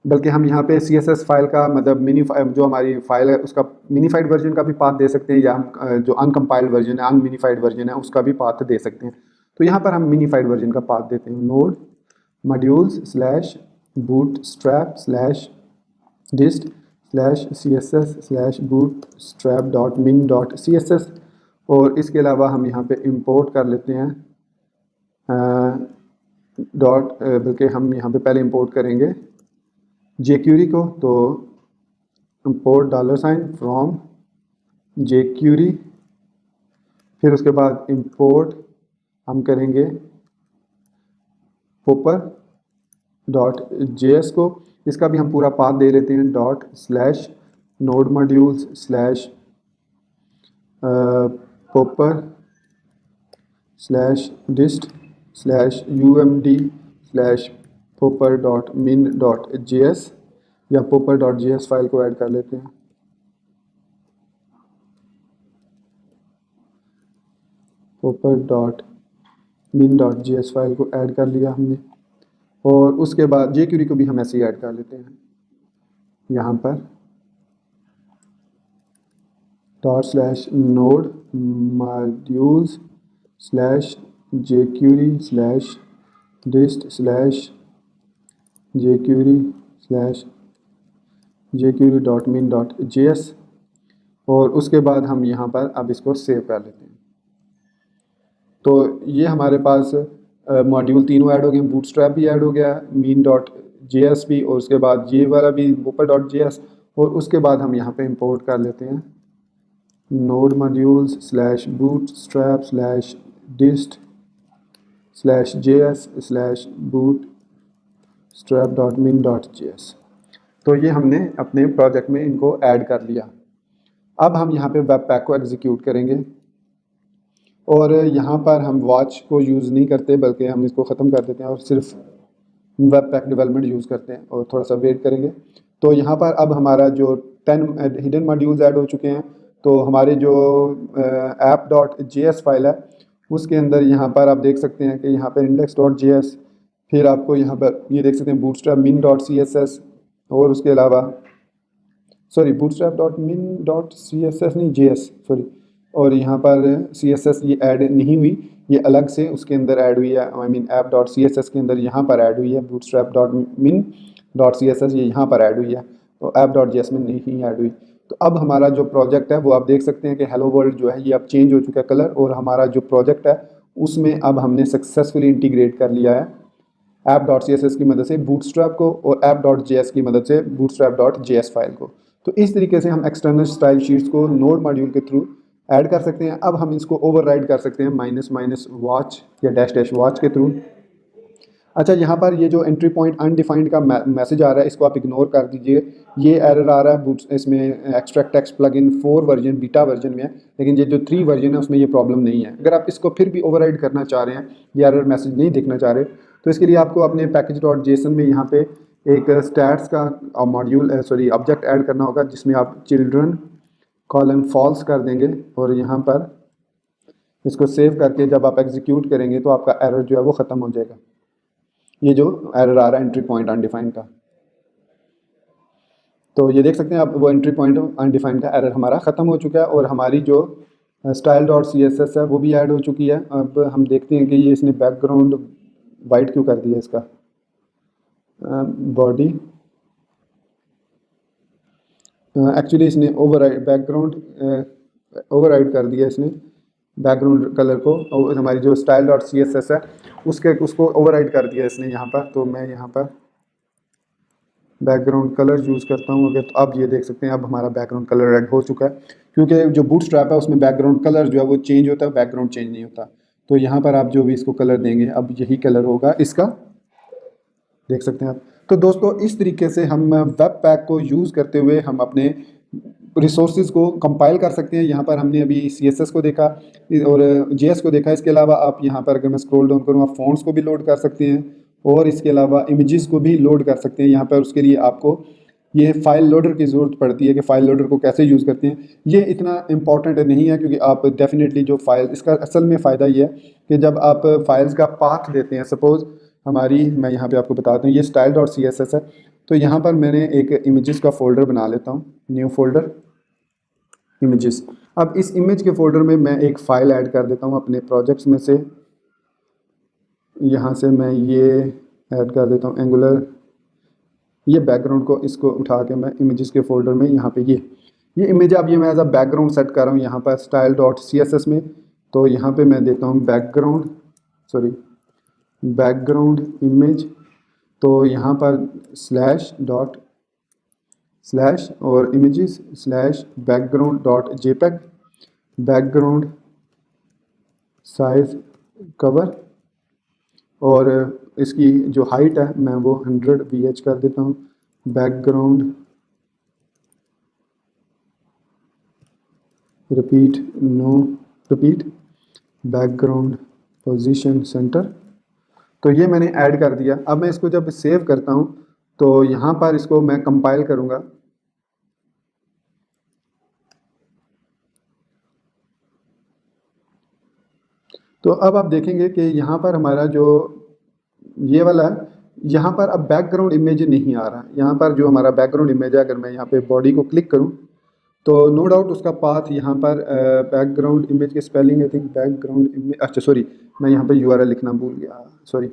बल्कि हम यहाँ पे CSS फाइल का मतलब जो हमारी फाइल है उसका मिनीफाइड वर्जन का भी पाथ दे सकते हैं, या हम जो अनकम्पाइल्ड वर्जन है, अनमिनीफाइड वर्जन है, उसका भी पाथ दे सकते हैं। तो यहाँ पर हम मिनीफाइड वर्जन का पाथ देते हैं, node modules/bootstrap/dist/css/bootstrap.min.css, और इसके अलावा हम यहाँ पे इंपोर्ट कर लेते हैं बल्कि हम यहाँ पे पहले इंपोर्ट करेंगे jQuery को। तो import $फ्रॉम jQuery, फिर उसके बाद इंपोर्ट हम करेंगे popper.js को, इसका भी हम पूरा पाथ दे लेते हैं ./node-module/popper/dist/umd/popper.min.js, या popper.js फाइल को ऐड कर लेते हैं। popper.min.js फाइल को ऐड कर लिया हमने, और उसके बाद jQuery को भी हम ऐसे ही ऐड कर लेते हैं यहाँ पर ./node-modules/jQuery/dist/jQuery.min.js, और उसके बाद हम यहाँ पर अब इसको सेव कर लेते हैं। तो ये हमारे पास मॉड्यूल तीनों ऐड हो गए, बूटस्ट्रैप भी ऐड हो गया, min.js भी, और उसके बाद ये वाला भी popper.js, और उसके बाद हम यहाँ पे इंपोर्ट कर लेते हैं node modules/bootstrap/dist/js/bootstrap.min.js। तो ये हमने अपने प्रोजेक्ट में इनको ऐड कर लिया। अब हम यहाँ पे वेब पैक को एग्जीक्यूट करेंगे। और यहाँ पर हम वॉच को यूज़ नहीं करते, बल्कि हम इसको ख़त्म कर देते हैं और सिर्फ वेब पैक डेवलपमेंट यूज़ करते हैं और थोड़ा सा वेट करेंगे। तो यहाँ पर अब हमारा जो 10 हिडन मॉड्यूल्स ऐड हो चुके हैं। तो हमारे जो app.js फाइल है उसके अंदर यहाँ पर आप देख सकते हैं कि यहाँ पर index.js, फिर आपको यहाँ पर ये देख सकते हैं bootstrap min.css, और उसके अलावा सॉरी bootstrap.min.css नहीं js सॉरी, और यहाँ पर css ये ऐड नहीं हुई, ये अलग से उसके अंदर ऐड हुई है, आई मीन app.css के अंदर यहाँ पर ऐड हुई है, bootstrap.min.css ये यहाँ पर ऐड हुई है, तो app.js में नहीं ऐड हुई। तो अब हमारा जो प्रोजेक्ट है वो आप देख सकते हैं कि हेलो वर्ल्ड जो है ये अब चेंज हो चुका है कलर, और हमारा जो प्रोजेक्ट है उसमें अब हमने सक्सेसफुली इंटीग्रेट कर लिया है app.css की मदद से bootstrap को और app.js की मदद से bootstrap.js फाइल को। तो इस तरीके से हम एक्सटर्नल स्टाइल शीट्स को नोड मॉड्यूल के थ्रू ऐड कर सकते हैं। अब हम इसको ओवरराइड कर सकते हैं माइनस वॉच या डैश वॉच के थ्रू। अच्छा, यहाँ पर ये जो एंट्री पॉइंट अनडिफाइंड का मैसेज आ रहा है इसको आप इग्नोर कर दीजिए। ये एरर आ रहा है इसमें extract text plugin 4 version beta version में है, लेकिन ये जो 3 वर्जन है उसमें ये प्रॉब्लम नहीं है। अगर आप इसको फिर भी ओवरराइड करना चाह रहे हैं, ये एरर मैसेज नहीं देखना चाह रहे, तो इसके लिए आपको अपने पैकेज.json में यहाँ पे एक स्टैट्स का मॉड्यूल ऑब्जेक्ट ऐड करना होगा, जिसमें आप चिल्ड्रन कॉलन फॉल्स कर देंगे, और यहाँ पर इसको सेव करके जब आप एग्जीक्यूट करेंगे तो आपका एरर जो है वो ख़त्म हो जाएगा। ये जो एरर आ रहा है एंट्री पॉइंट अनडिफाइंड का, तो ये देख सकते हैं आप, वो एंट्री पॉइंट अनडिफाइंड का एरर हमारा ख़त्म हो चुका है, और हमारी जो style.css है वो भी ऐड हो चुकी है। अब हम देखते हैं कि ये इसने बैकग्राउंड वाइट क्यों कर दिया इसका, बॉडी एक्चुअली इसने ओवरराइड कर दिया इसने बैकग्राउंड कलर को, और हमारी जो style.css है उसको ओवरराइड कर दिया इसने यहाँ पर। तो मैं यहाँ पर बैकग्राउंड कलर यूज़ करता हूँ अगर, तो अब ये देख सकते हैं अब हमारा बैकग्राउंड कलर रेड हो चुका है, क्योंकि जो बूटस्ट्रैप है उसमें बैकग्राउंड कलर जो है वो चेंज होता है, बैकग्राउंड चेंज नहीं होता। तो यहाँ पर आप जो भी इसको कलर देंगे अब यही कलर होगा इसका, देख सकते हैं आप। तो दोस्तों इस तरीके से हम वेब पैक को यूज़ करते हुए हम अपने रिसोर्सेज को कंपाइल कर सकते हैं। यहाँ पर हमने अभी CSS को देखा और JS को देखा। इसके अलावा आप यहाँ पर अगर मैं स्क्रॉल डाउन करूँ, आप फ़ॉन्ट्स को भी लोड कर सकते हैं, और इसके अलावा इमेजेस को भी लोड कर सकते हैं। यहाँ पर उसके लिए आपको ये फाइल लोडर की ज़रूरत पड़ती है कि फ़ाइल लोडर को कैसे यूज़ करते हैं। ये इतना इम्पॉर्टेंट नहीं है, क्योंकि आप डेफिनेटली जो फाइल, इसका असल में फ़ायदा ये है कि जब आप फाइल्स का पाथ देते हैं, सपोज़ हमारी, मैं यहाँ पे आपको बताता हूँ, ये style.css है, तो यहाँ पर मैंने एक इमेजेस का फ़ोल्डर बना लेता हूँ, न्यू फोल्डर इमेजेस। अब इस इमेज के फोल्डर में मैं एक फ़ाइल ऐड कर देता हूँ अपने प्रोजेक्ट्स में से। यहाँ से मैं ये ऐड कर देता हूँ एंगुलर, ये बैकग्राउंड को इसको उठा के मैं इमेजेस के फोल्डर में यहाँ पे ये इमेज, अब ये मैं एज अ बैकग्राउंड सेट कर रहा हूँ यहाँ पर style.css में। तो यहाँ पे मैं देता हूँ बैकग्राउंड इमेज, तो यहाँ पर // और images /background.jpg, background size cover, और इसकी जो हाइट है मैं वो 100 VH कर देता हूँ। Background repeat background position centre. तो ये मैंने ऐड कर दिया। अब मैं इसको जब सेव करता हूँ तो यहाँ पर इसको मैं कंपाइल करूँगा, तो अब आप देखेंगे कि यहाँ पर हमारा जो ये वाला है, यहाँ पर अब बैकग्राउंड इमेज नहीं आ रहा। यहाँ पर जो हमारा बैकग्राउंड इमेज है, अगर मैं यहाँ पे बॉडी को क्लिक करूँ तो नो डाउट उसका पाथ यहाँ पर बैकग्राउंड इमेज की spelling I think background image, अच्छा सॉरी मैं यहाँ पे URL लिखना भूल गया, सॉरी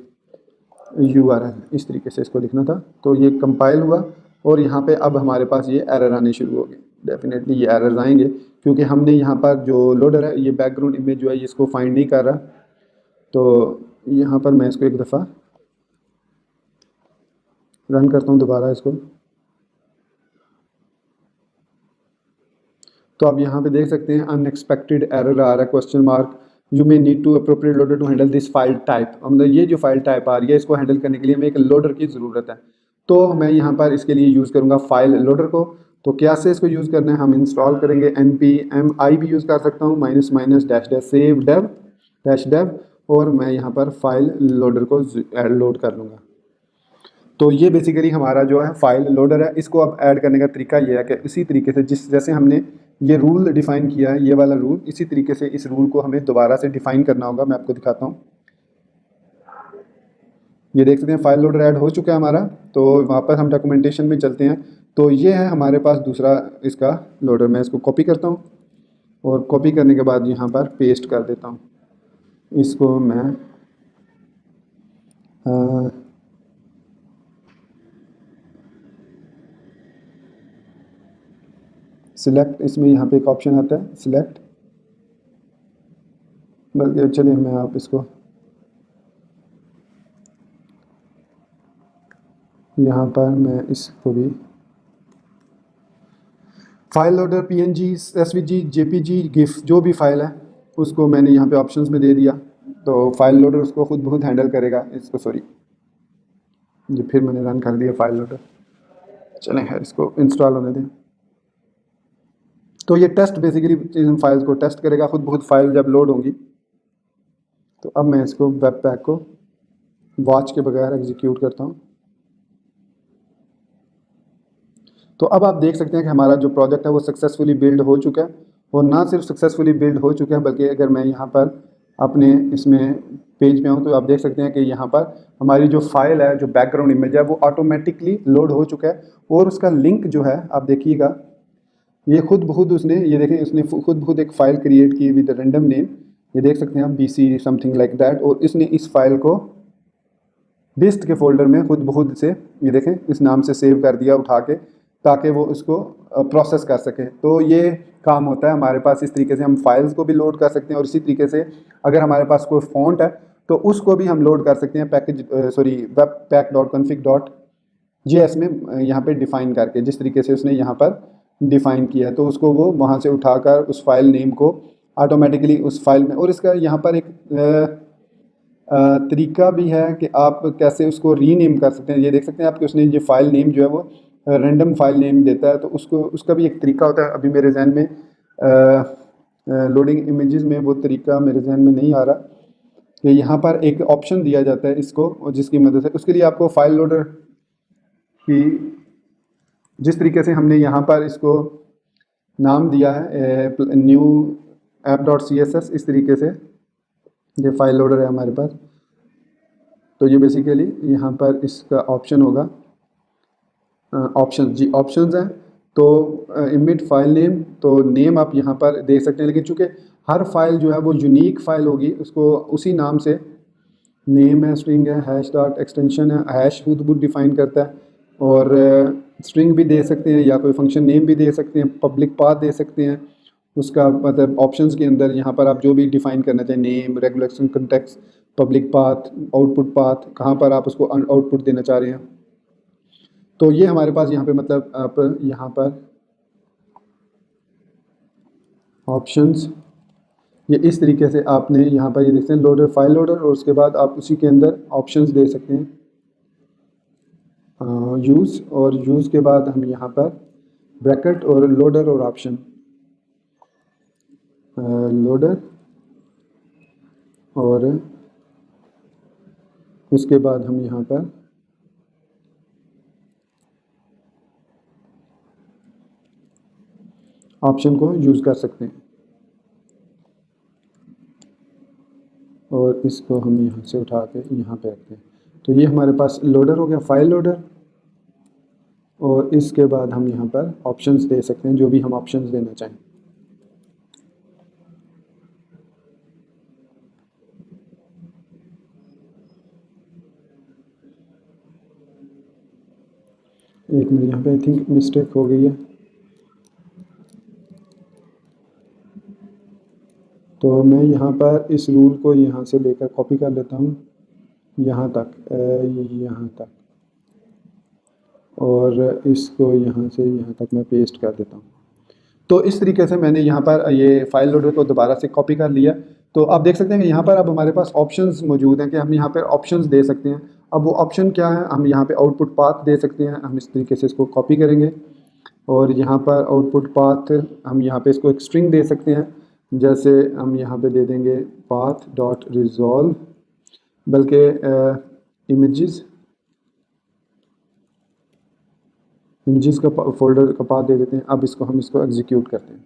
URL इस तरीके से इसको लिखना था। तो ये कंपाइल हुआ और यहाँ पे अब हमारे पास ये एरर आने शुरू हो गए। डेफिनेटली ये एरर्स आएंगे क्योंकि हमने यहाँ पर जो लोडर है ये बैकग्राउंड इमेज जो है ये इसको फाइंड नहीं कर रहा। तो यहाँ पर मैं इसको एक दफ़ा रन करता हूँ दोबारा इसको, तो आप यहाँ पे देख सकते हैं अनएक्सपेक्टेड एरर आ रहा है question mark, you may need to appropriate loader to handle this file type. मतलब ये जो फाइल टाइप आ रही है इसको हैंडल करने के लिए हमें एक लोडर की ज़रूरत है। तो मैं यहाँ पर इसके लिए यूज़ करूँगा फाइल लोडर को। तो क्या से इसको यूज़ करना है, हम इंस्टॉल करेंगे npmi भी यूज़ कर सकता हूँ, -- सेव डेव -dev, और मैं यहाँ पर फाइल लोडर को लोड कर लूँगा। तो ये बेसिकली हमारा जो है फाइल लोडर है। इसको अब ऐड करने का तरीका ये है कि इसी तरीके से जैसे हमने ये रूल डिफ़ाइन किया है, ये वाला रूल, इसी तरीके से इस रूल को हमें दोबारा से डिफ़ाइन करना होगा। मैं आपको दिखाता हूँ। ये देख सकते हैं फाइल लोडर ऐड हो चुका है हमारा। तो वापस हम डॉक्यूमेंटेशन में चलते हैं। तो ये है हमारे पास दूसरा इसका लोडर। मैं इसको कॉपी करता हूँ और कॉपी करने के बाद यहाँ पर पेस्ट कर देता हूँ। इसको मैं सिलेक्ट, इसमें यहाँ पे एक ऑप्शन आता है सिलेक्ट, बल्कि चलिए मैं आप इसको यहाँ पर मैं इसको भी file loader png svg jpg gif जो भी फाइल है उसको मैंने यहाँ पे ऑप्शंस में दे दिया। तो फाइल लोडर उसको खुद बहुत हैंडल करेगा इसको। सॉरी, ये फिर मैंने रन कर दिया फाइल लोडर। चलें खैर, इसको इंस्टॉल होने दें। तो ये टेस्ट बेसिकली इन फाइल्स को टेस्ट करेगा खुद बहुत फाइल जब लोड होंगी। तो अब मैं इसको वेब पैक को वॉच के बगैर एग्जीक्यूट करता हूँ। तो अब आप देख सकते हैं कि हमारा जो प्रोजेक्ट है वो सक्सेसफुली बिल्ड हो चुका है। और ना सिर्फ सक्सेसफुली बिल्ड हो चुका है, बल्कि अगर मैं यहाँ पर अपने इसमें पेज में हूँ तो आप देख सकते हैं कि यहाँ पर हमारी जो फाइल है, जो बैकग्राउंड इमेज है, वो ऑटोमेटिकली लोड हो चुका है। और उसका लिंक जो है आप देखिएगा, ये खुद ब खुद उसने, ये देखें, उसने खुद ब खुद एक फ़ाइल क्रिएट की विद रैंडम नेम। ये देख सकते हैं आप BC समथिंग लाइक दैट। और इसने इस फाइल को डिस्ट के फोल्डर में खुद ब खुद से, ये देखें, इस नाम से सेव कर दिया उठा के, ताकि वो इसको प्रोसेस कर सके। तो ये काम होता है हमारे पास। इस तरीके से हम फाइल्स को भी लोड कर सकते हैं। और इसी तरीके से अगर हमारे पास कोई फ़ॉन्ट है तो उसको भी हम लोड कर सकते हैं webpack.config.js में यहाँ पे डिफ़ाइन करके, जिस तरीके से उसने यहाँ पर डिफ़ाइन किया है। तो उसको वो वहाँ से उठाकर उस फाइल नेम को ऑटोमेटिकली उस फाइल में, और इसका यहाँ पर एक तरीका भी है कि आप कैसे उसको रीनेम कर सकते हैं। ये देख सकते हैं आप कि उसने ये फ़ाइल नेम जो है वो रैंडम फाइल नेम देता है। तो उसका भी एक तरीका होता है। अभी मेरे जहन में लोडिंग इमेजेस में वो तरीका मेरे जहन में नहीं आ रहा कि यहाँ पर एक ऑप्शन दिया जाता है इसको, और जिसकी मदद से उसके लिए आपको फाइल लोडर की, जिस तरीके से हमने यहाँ पर इसको नाम दिया है न्यू app.css, इस तरीके से ये फाइल लोडर है हमारे पास। तो ये बेसिकली यहाँ पर इसका ऑप्शन होगा, ऑप्शन जी, ऑप्शंस हैं। तो इमिट फाइल नेम, तो नेम आप यहाँ पर देख सकते हैं, लेकिन चूँकि हर फाइल जो है वो यूनिक फाइल होगी, उसको उसी नाम से नेम है, स्ट्रिंग है, हैश डॉट एक्सटेंशन है, हैश खुद बुद डिफ़ाइन करता है। और स्ट्रिंग भी दे सकते हैं या कोई फंक्शन नेम भी दे सकते हैं, पब्लिक पाथ दे सकते हैं। उसका मतलब ऑप्शंस के अंदर यहाँ पर आप जो भी डिफ़ाइन करना चाहें, name, regulation, context, public path, output path, कहाँ पर आप उसको आउटपुट देना चाह रहे हैं। तो ये हमारे पास यहाँ पे मतलब आप यहाँ पर ऑप्शंस, ये इस तरीके से आपने यहाँ पर ये देखते हैं लोडर, फाइल लोडर, और उसके बाद आप उसी के अंदर ऑप्शंस दे सकते हैं, यूज़, और यूज़ के बाद हम यहाँ पर ब्रैकेट और लोडर और ऑप्शन, लोडर, और उसके बाद हम यहाँ पर ऑप्शन को यूज़ कर सकते हैं। और इसको हम यहाँ से उठा के यहाँ पे रखते हैं। तो ये हमारे पास लोडर हो गया, फाइल लोडर। और इसके बाद हम यहाँ पर ऑप्शंस दे सकते हैं, जो भी हम ऑप्शंस देना चाहें। एक मिनट, यहाँ पे आई थिंक मिस्टेक हो गई है। तो मैं यहाँ पर इस रूल को यहाँ से लेकर कॉपी कर लेता हूँ यहाँ तक, यहाँ तक, और इसको यहाँ से यहाँ तक मैं पेस्ट कर देता हूँ। तो इस तरीके से मैंने यहाँ पर ये फाइल लोडर को दोबारा से कॉपी कर लिया। तो आप देख सकते हैं कि यहाँ पर अब हमारे पास ऑप्शंस मौजूद हैं कि हम यहाँ पर ऑप्शंस दे सकते हैं। अब वो ऑप्शन क्या है, हम यहाँ पे आउटपुट पाथ दे सकते हैं। हम इस तरीके से इसको कॉपी करेंगे, और यहाँ पर आउटपुट पाथ हम यहाँ पे इसको एक स्ट्रिंग दे सकते हैं, जैसे हम यहाँ पे दे देंगे पाथ डॉट रिजॉल्व, बल्कि इमेजेस का फोल्डर का पाथ दे देते हैं। अब इसको हम एग्जीक्यूट करते हैं।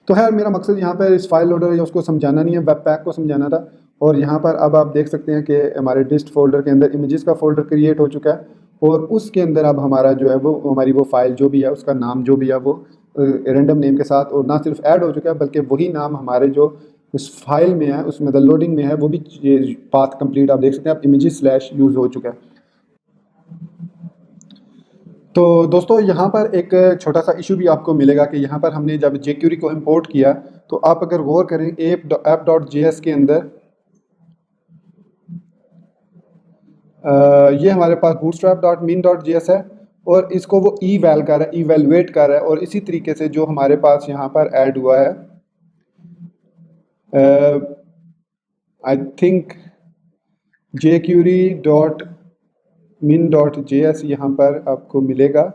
तो खैर मेरा मकसद यहाँ पर इस फाइल लोडर या उसको समझाना नहीं है, वेब पैक को समझाना था। और यहाँ पर अब आप देख सकते हैं कि हमारे डिस्ट फोल्डर के अंदर इमेजेस का फोल्डर क्रिएट हो चुका है, और उसके अंदर अब हमारा जो है वो हमारी वो फाइल जो भी है उसका नाम जो भी है वो रैंडम नेम के साथ, और ना सिर्फ ऐड हो चुका है बल्कि वही नाम हमारे जो उस फाइल में है उसमें मतलब लोडिंग में है वो भी पाथ कंप्लीट आप देख सकते हैं, अब इमेजेस स्लैश यूज़ हो चुका है। तो दोस्तों यहाँ पर एक छोटा सा इशू भी आपको मिलेगा कि यहाँ पर हमने जब jQuery को इंपोर्ट किया, तो आप अगर गौर करें app.js के अंदर ये हमारे पास bootstrap.min.js है, और इसको वो eval कर रहा है, evaluate कर रहा है। और इसी तरीके से जो हमारे पास यहाँ पर ऐड हुआ है आई थिंक jQuery.min.js यहाँ पर आपको मिलेगा।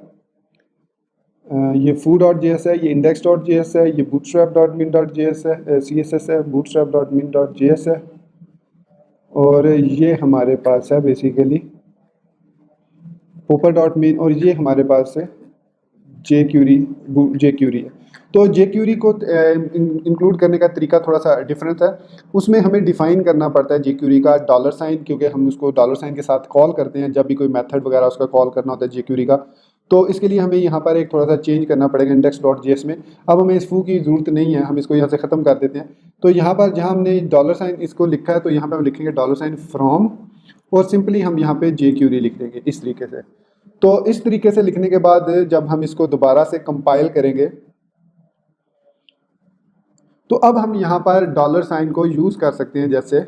ये foo.js है, ये index.js है, ये bootstrap.min.js है, CSS है, bootstrap.min.js है, और ये हमारे पास है बेसिकली popper.min, और ये हमारे पास है jQuery है। तो jQuery को इंक्लूड करने का तरीका थोड़ा सा डिफरेंस है। उसमें हमें डिफ़ाइन करना पड़ता है jQuery का डॉलर साइन, क्योंकि हम उसको डॉलर साइन के साथ कॉल करते हैं जब भी कोई मेथड वगैरह उसका कॉल करना होता है jQuery का। तो इसके लिए हमें यहाँ पर एक थोड़ा सा चेंज करना पड़ेगा index.js में। अब हमें इस फू की ज़रूरत नहीं है, हम इसको यहाँ से ख़त्म कर देते हैं। तो यहाँ पर जहाँ हमने डॉलर साइन इसको लिखा है, तो यहाँ पर हम लिखेंगे डॉलर साइन फ्रॉम, और सिंपली हम यहाँ पे jQuery लिख देंगे इस तरीके से। तो इस तरीके से लिखने के बाद जब हम इसको दोबारा से कंपाइल करेंगे, तो अब हम यहाँ पर डॉलर साइन को यूज़ कर सकते हैं, जैसे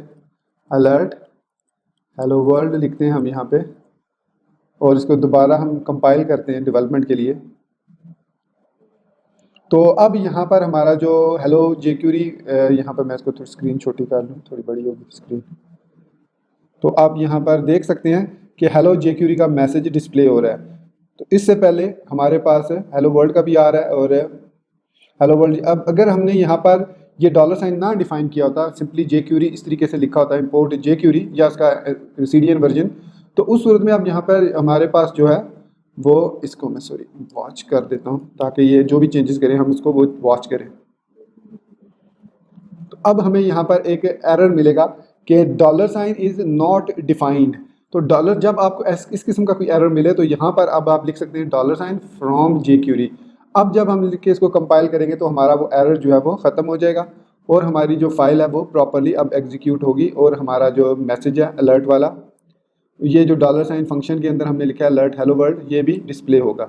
अलर्ट हेलो वर्ल्ड लिखते हैं हम यहाँ पे, और इसको दोबारा हम कंपाइल करते हैं डेवलपमेंट के लिए। तो अब यहाँ पर हमारा जो हेलो jQuery, यहाँ पर मैं इसको थोड़ी स्क्रीन छोटी कर लूँ, थोड़ी बड़ी होगी स्क्रीन। तो आप यहाँ पर देख सकते हैं कि हेलो jQuery का मैसेज डिस्प्ले हो रहा है। तो इससे पहले हमारे पास हेलो वर्ल्ड का भी आ रहा है, और हेलो वर्ल्ड। अब अगर हमने यहाँ पर ये डॉलर साइन ना डिफाइन किया होता, सिंपली jQuery इस तरीके से लिखा होता है इंपोर्ट jQuery या उसका CDN वर्जन, तो उस सूरत में अब यहाँ पर हमारे पास जो है वो, इसको मैं सॉरी वॉच कर देता हूँ ताकि ये जो भी चेंजेस करें हम उसको वो वॉच करें। तो अब हमें यहाँ पर एक एरर मिलेगा कि dollar sign is not defined. तो डॉलर जब आपको इस किस्म का कोई एरर मिले, तो यहाँ पर अब आप लिख सकते हैं डॉलर साइन फ्रॉम jQuery। अब जब हम लिख के इसको कंपाइल करेंगे तो हमारा वो एरर जो है वो ख़त्म हो जाएगा, और हमारी जो फाइल है वो प्रॉपरली अब एग्जीक्यूट होगी, और हमारा जो मैसेज है अलर्ट वाला, ये जो डॉलर साइन फंक्शन के अंदर हमने लिखा है अलर्ट हेलो वर्ल्ड, ये भी डिस्प्ले होगा।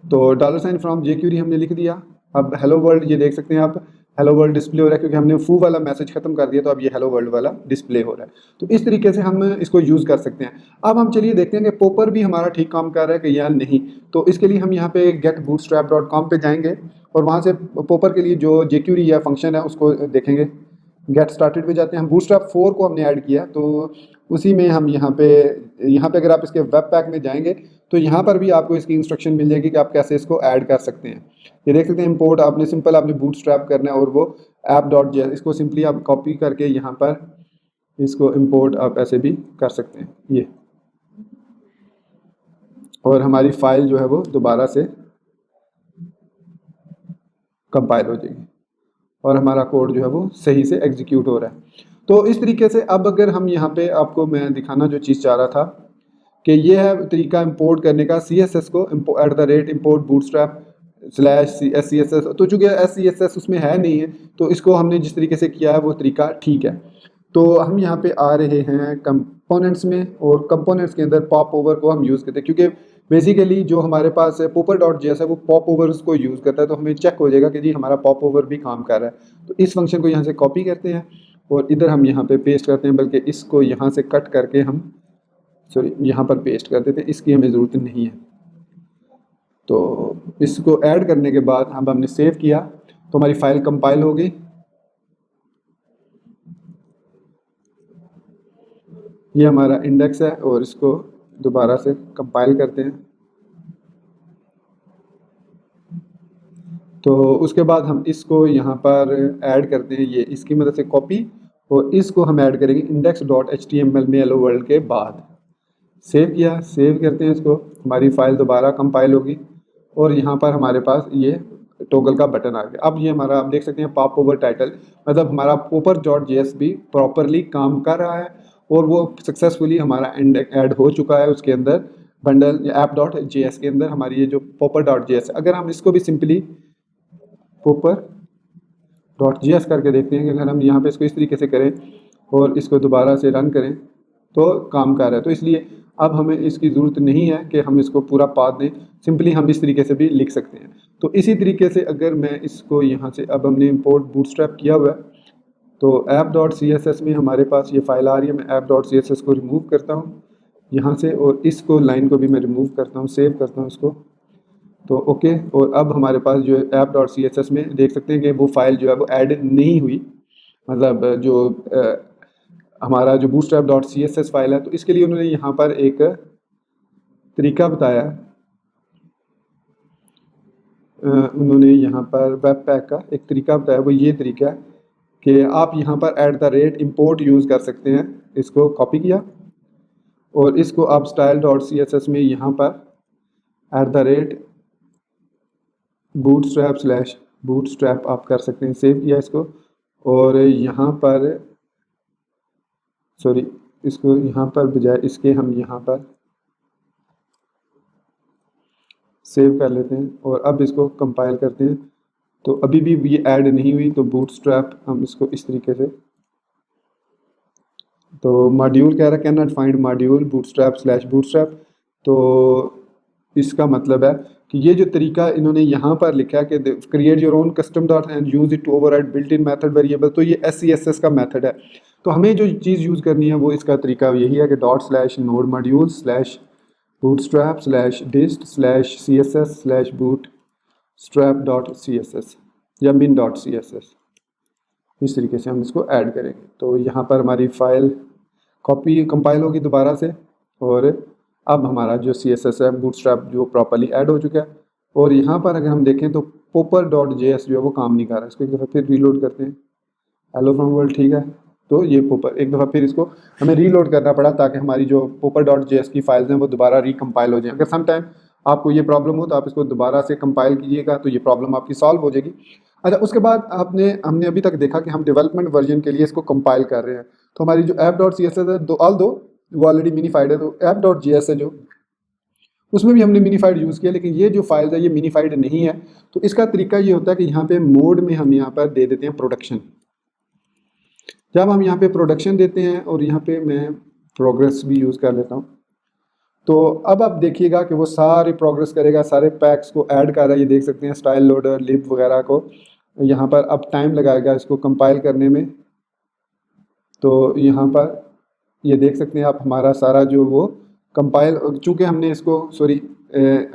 तो डॉलर साइन फ्रॉम jQuery हमने लिख दिया। अब हेलो वर्ल्ड ये देख सकते हैं आप, हेलो वर्ल्ड डिस्प्ले हो रहा है क्योंकि हमने फू वाला मैसेज खत्म कर दिया, तो अब ये हेलो वर्ल्ड वाला डिस्प्ले हो रहा है। तो इस तरीके से हम इसको यूज़ कर सकते हैं। अब हम चलिए देखते हैं कि पोपर भी हमारा ठीक काम कर रहा है कि या नहीं। तो इसके लिए हम यहाँ पे getbootstrap.com पे जाएंगे, और वहाँ से पोपर के लिए जो jQuery या फंक्शन है उसको देखेंगे। गेट स्टार्टेड पे जाते हैं, हम बूटस्ट्रैप 4 को हमने ऐड किया, तो उसी में हम यहाँ पे अगर आप इसके वेब पैक में जाएंगे तो यहाँ पर भी आपको इसकी इंस्ट्रक्शन मिल जाएगी कि आप कैसे इसको ऐड कर सकते हैं। ये देख सकते हैं इंपोर्ट आपने सिंपल आपने बूटस्ट्रैप करना है, और वो app.js इसको सिंपली आप कॉपी करके यहाँ पर इसको इंपोर्ट आप ऐसे भी कर सकते हैं ये, और हमारी फाइल जो है वो दोबारा से कंपाइल हो जाएगी, और हमारा कोड जो है वो सही से एग्जीक्यूट हो रहा है। तो इस तरीके से अब अगर हम यहाँ पे आपको मैं दिखाना जो चीज़ चाह रहा था कि ये है तरीका इंपोर्ट करने का CSS को @import bootstrap /SCSS। तो चूँकि SCSS उसमें है नहीं है, तो इसको हमने जिस तरीके से किया है वो तरीका ठीक है। तो हम यहाँ पे आ रहे हैं कंपोनेंट्स में, और कंपोनेंट्स के अंदर पॉप ओवर को हम यूज़ करते हैं, क्योंकि बेसिकली जो हमारे पास popper.js है वो पॉप ओवर्स को यूज़ करता है। तो हमें चेक हो जाएगा कि जी हमारा पॉप ओवर भी काम कर रहा है। तो इस फंक्शन को यहाँ से कॉपी करते हैं और इधर हम यहाँ पे पेस्ट करते हैं, बल्कि इसको यहाँ से कट करके हम यहाँ पर पेस्ट कर देते हैं, इसकी हमें ज़रूरत नहीं है। तो इसको ऐड करने के बाद अब हमने सेव किया तो हमारी फ़ाइल कंपाइल हो गई। ये हमारा इंडेक्स है, और इसको दोबारा से कंपाइल करते हैं। तो उसके बाद हम इसको यहाँ पर ऐड करते हैं, ये इसकी मदद से कॉपी, और इसको हम ऐड करेंगे index.html में हेलो वर्ल्ड के बाद। सेव किया, सेव करते हैं इसको, हमारी फाइल दोबारा कंपाइल होगी और यहाँ पर हमारे पास ये टॉगल का बटन आ गया। अब ये हमारा आप देख सकते हैं पॉप ओवर टाइटल, मतलब हमारा popper.js भी प्रॉपरली काम कर रहा है और वो सक्सेसफुली हमारा ऐड हो चुका है उसके अंदर बंडल या app.js के अंदर हमारी ये जो popper.js है। अगर हम इसको भी सिंपली popper.js करके देखते हैं कि अगर हम यहाँ पे इसको इस तरीके से करें और इसको दोबारा से रन करें तो काम कर रहा है। तो इसलिए अब हमें इसकी ज़रूरत नहीं है कि हम इसको पूरा पाथ दें, सिंपली हम इस तरीके से भी लिख सकते हैं। तो इसी तरीके से अगर मैं इसको यहाँ से, अब हमने इंपोर्ट बूटस्ट्रैप किया हुआ है, तो app.css में हमारे पास ये फाइल आ रही है। मैं app.css को रिमूव करता हूँ यहाँ से और इसको लाइन को भी मैं रिमूव करता हूँ, सेव करता हूँ इसको, तो ओके। और अब हमारे पास जो है app.css में देख सकते हैं कि वो फाइल जो है वो ऐड नहीं हुई, मतलब जो हमारा जो bootstrap.css फाइल है। तो इसके लिए उन्होंने यहाँ पर एक तरीका बताया, उन्होंने यहाँ पर वेब पैक का एक तरीका बताया, वो ये तरीका है कि आप यहाँ पर @import यूज़ कर सकते हैं। इसको कॉपी किया और इसको आप style.css में यहाँ पर @bootstrap आप कर सकते हैं। सेव किया इसको और यहाँ पर सॉरी, इसको यहाँ पर बजाय इसके हम यहाँ पर सेव कर लेते हैं और अब इसको कंपाइल करते हैं। तो अभी भी ये ऐड नहीं हुई, तो बूटस्ट्रैप हम इसको इस तरीके से, तो मॉड्यूल कह रहा है can not find module bootstrap/bootstrap। तो इसका मतलब है कि ये जो तरीका इन्होंने यहाँ पर लिखा है कि create your own custom dot and use it to override built in method variable, तो ये SCSS का मेथड है। तो हमें जो चीज़ यूज़ करनी है वो इसका तरीका यही है कि ./node_bootstrap/dist/css/bootstrap.css या min.css, इस तरीके से हम इसको ऐड करेंगे। तो यहाँ पर हमारी फाइल कॉपी कंपाइल होगी दोबारा से और अब हमारा जो CSS है बूटस्ट्रैप जो प्रॉपरली ऐड हो चुका है। और यहाँ पर अगर हम देखें तो popper.js जो है वो काम नहीं कर रहा है। इसको एक दफ़ा फिर रीलोड करते हैं, हेलो फ्रॉम वर्ल्ड, ठीक है। तो ये पोपर एक दफ़ा फिर इसको हमें रीलोड करना पड़ा ताकि हमारी जो popper.js की फाइल्स हैं वो दोबारा रिकम्पाइल हो जाए। अगर सम टाइम आपको ये प्रॉब्लम हो तो आप इसको दोबारा से कंपाइल कीजिएगा तो ये प्रॉब्लम आपकी सॉल्व हो जाएगी। अच्छा, उसके बाद हमने अभी तक देखा कि हम डेवलपमेंट वर्जन के लिए इसको कंपाइल कर रहे हैं। तो हमारी जो app.css है वो ऑलरेडी मिनीफाइड है, तो app.js है जो उसमें भी हमने मिनीफाइड यूज़ किया, लेकिन ये जो फाइल है ये मिनीफाइड नहीं है। तो इसका तरीका ये होता है कि यहाँ पे मोड में हम यहाँ पर दे देते हैं प्रोडक्शन। जब हम यहाँ पे प्रोडक्शन देते हैं और यहाँ पे मैं प्रोग्रेस भी यूज़ कर लेता हूँ, तो अब आप देखिएगा कि वो सारे प्रोग्रेस करेगा, सारे पैक्स को ऐड कर रहा है। ये देख सकते हैं स्टाइल लोडर लिब वगैरह को यहाँ पर अब टाइम लगाएगा इसको कंपाइल करने में। तो यहाँ पर ये देख सकते हैं आप हमारा सारा जो वो कंपाइल, चूँकि हमने इसको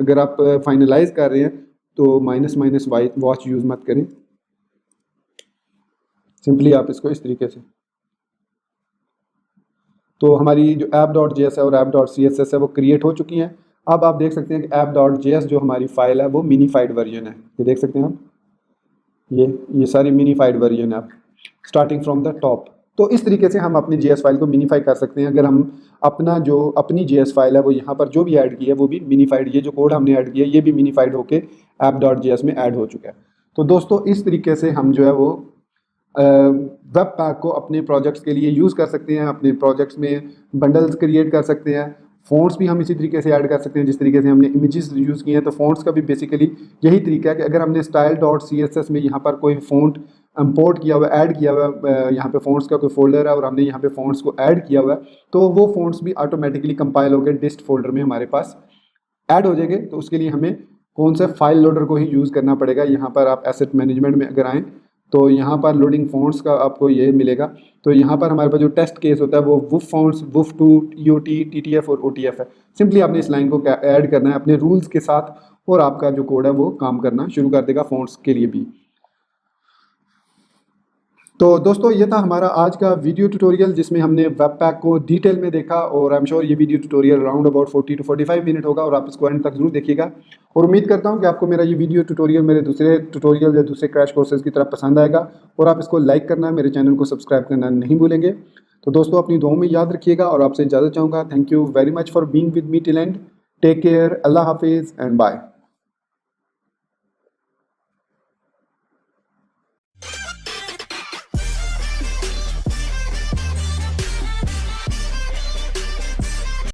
अगर आप फाइनलाइज कर रहे हैं तो --- वॉच यूज़ मत करें, सिंपली आप इसको इस तरीके से। तो हमारी जो app.js है और app.css है वो क्रिएट हो चुकी हैं। अब आप देख सकते हैं कि app.js जो हमारी फाइल है वो मिनीफाइड वर्जन है। ये देख सकते हैं आप, ये सारी मिनीफाइड वर्जन है आप स्टार्टिंग फ्रॉम द टॉप। तो इस तरीके से हम अपनी JS फाइल को मिनीफाई कर सकते हैं। अगर हम अपनी JS फाइल है वो यहाँ पर जो भी ऐड की है वो भी मिनीफाइड, ये जो कोड हमने ऐड किया है ये भी मिनीफाइड होके app.js में ऐड हो चुका है। तो दोस्तों इस तरीके से हम जो है वो वेब पैक को अपने प्रोजेक्ट्स के लिए यूज़ कर सकते हैं। अपने प्रोजेक्ट्स में बंडल्स क्रिएट कर सकते हैं। फ़ॉन्ट्स भी हम इसी तरीके से ऐड कर सकते हैं जिस तरीके से हमने इमेजेस यूज़ किए हैं। तो फ़ॉन्ट्स का भी बेसिकली यही तरीका है कि अगर हमने style.css में यहाँ पर कोई फ़ॉन्ट इंपोर्ट किया हुआ ऐड किया हुआ, यहाँ पे फ़ॉन्ट्स का कोई फोल्डर है और हमने यहाँ पे फ़ॉन्ट्स को ऐड किया हुआ है, तो वो फ़ॉन्ट्स भी ऑटोमेटिकली कंपाइल होकर डिस्ट फोल्डर में हमारे पास ऐड हो जाएंगे। तो उसके लिए हमें कौन से फाइल लोडर को ही यूज़ करना पड़ेगा। यहाँ पर आप एसेट मैनेजमेंट में अगर आएँ तो यहाँ पर लोडिंग फ़ॉन्ट्स का आपको ये मिलेगा। तो यहाँ पर हमारे पास जो टेस्ट केस होता है वो woof fonts, wuf2, TOT, TTF और OTF है। सिंपली आपने इस लाइन को ऐड करना है अपने रूल्स के साथ और आपका जो कोड है वो काम करना शुरू कर देगा फ़ॉन्ट्स के लिए भी। तो दोस्तों ये था हमारा आज का वीडियो ट्यूटोरियल जिसमें हमने वेब पैक को डिटेल में देखा, और आई एम श्योर ये video tutorial round about 40 to 45 minute होगा और आप इसको एंड तक जरूर देखिएगा। और उम्मीद करता हूँ कि आपको मेरा ये वीडियो ट्यूटोरियल मेरे दूसरे ट्यूटोरियल या दूसरे क्रैश कोर्सेज की तरह पसंद आएगा, और आप इसको लाइक करना, मेरे चैनल को सब्सक्राइब करना नहीं भूलेंगे। तो दोस्तों अपनी दुआओं में याद रखिएगा और आपसे इजाज़त चाहूँगा। Thank you very much for being with me till end. Take care, अल्लाह हाफिज़ एंड बाय।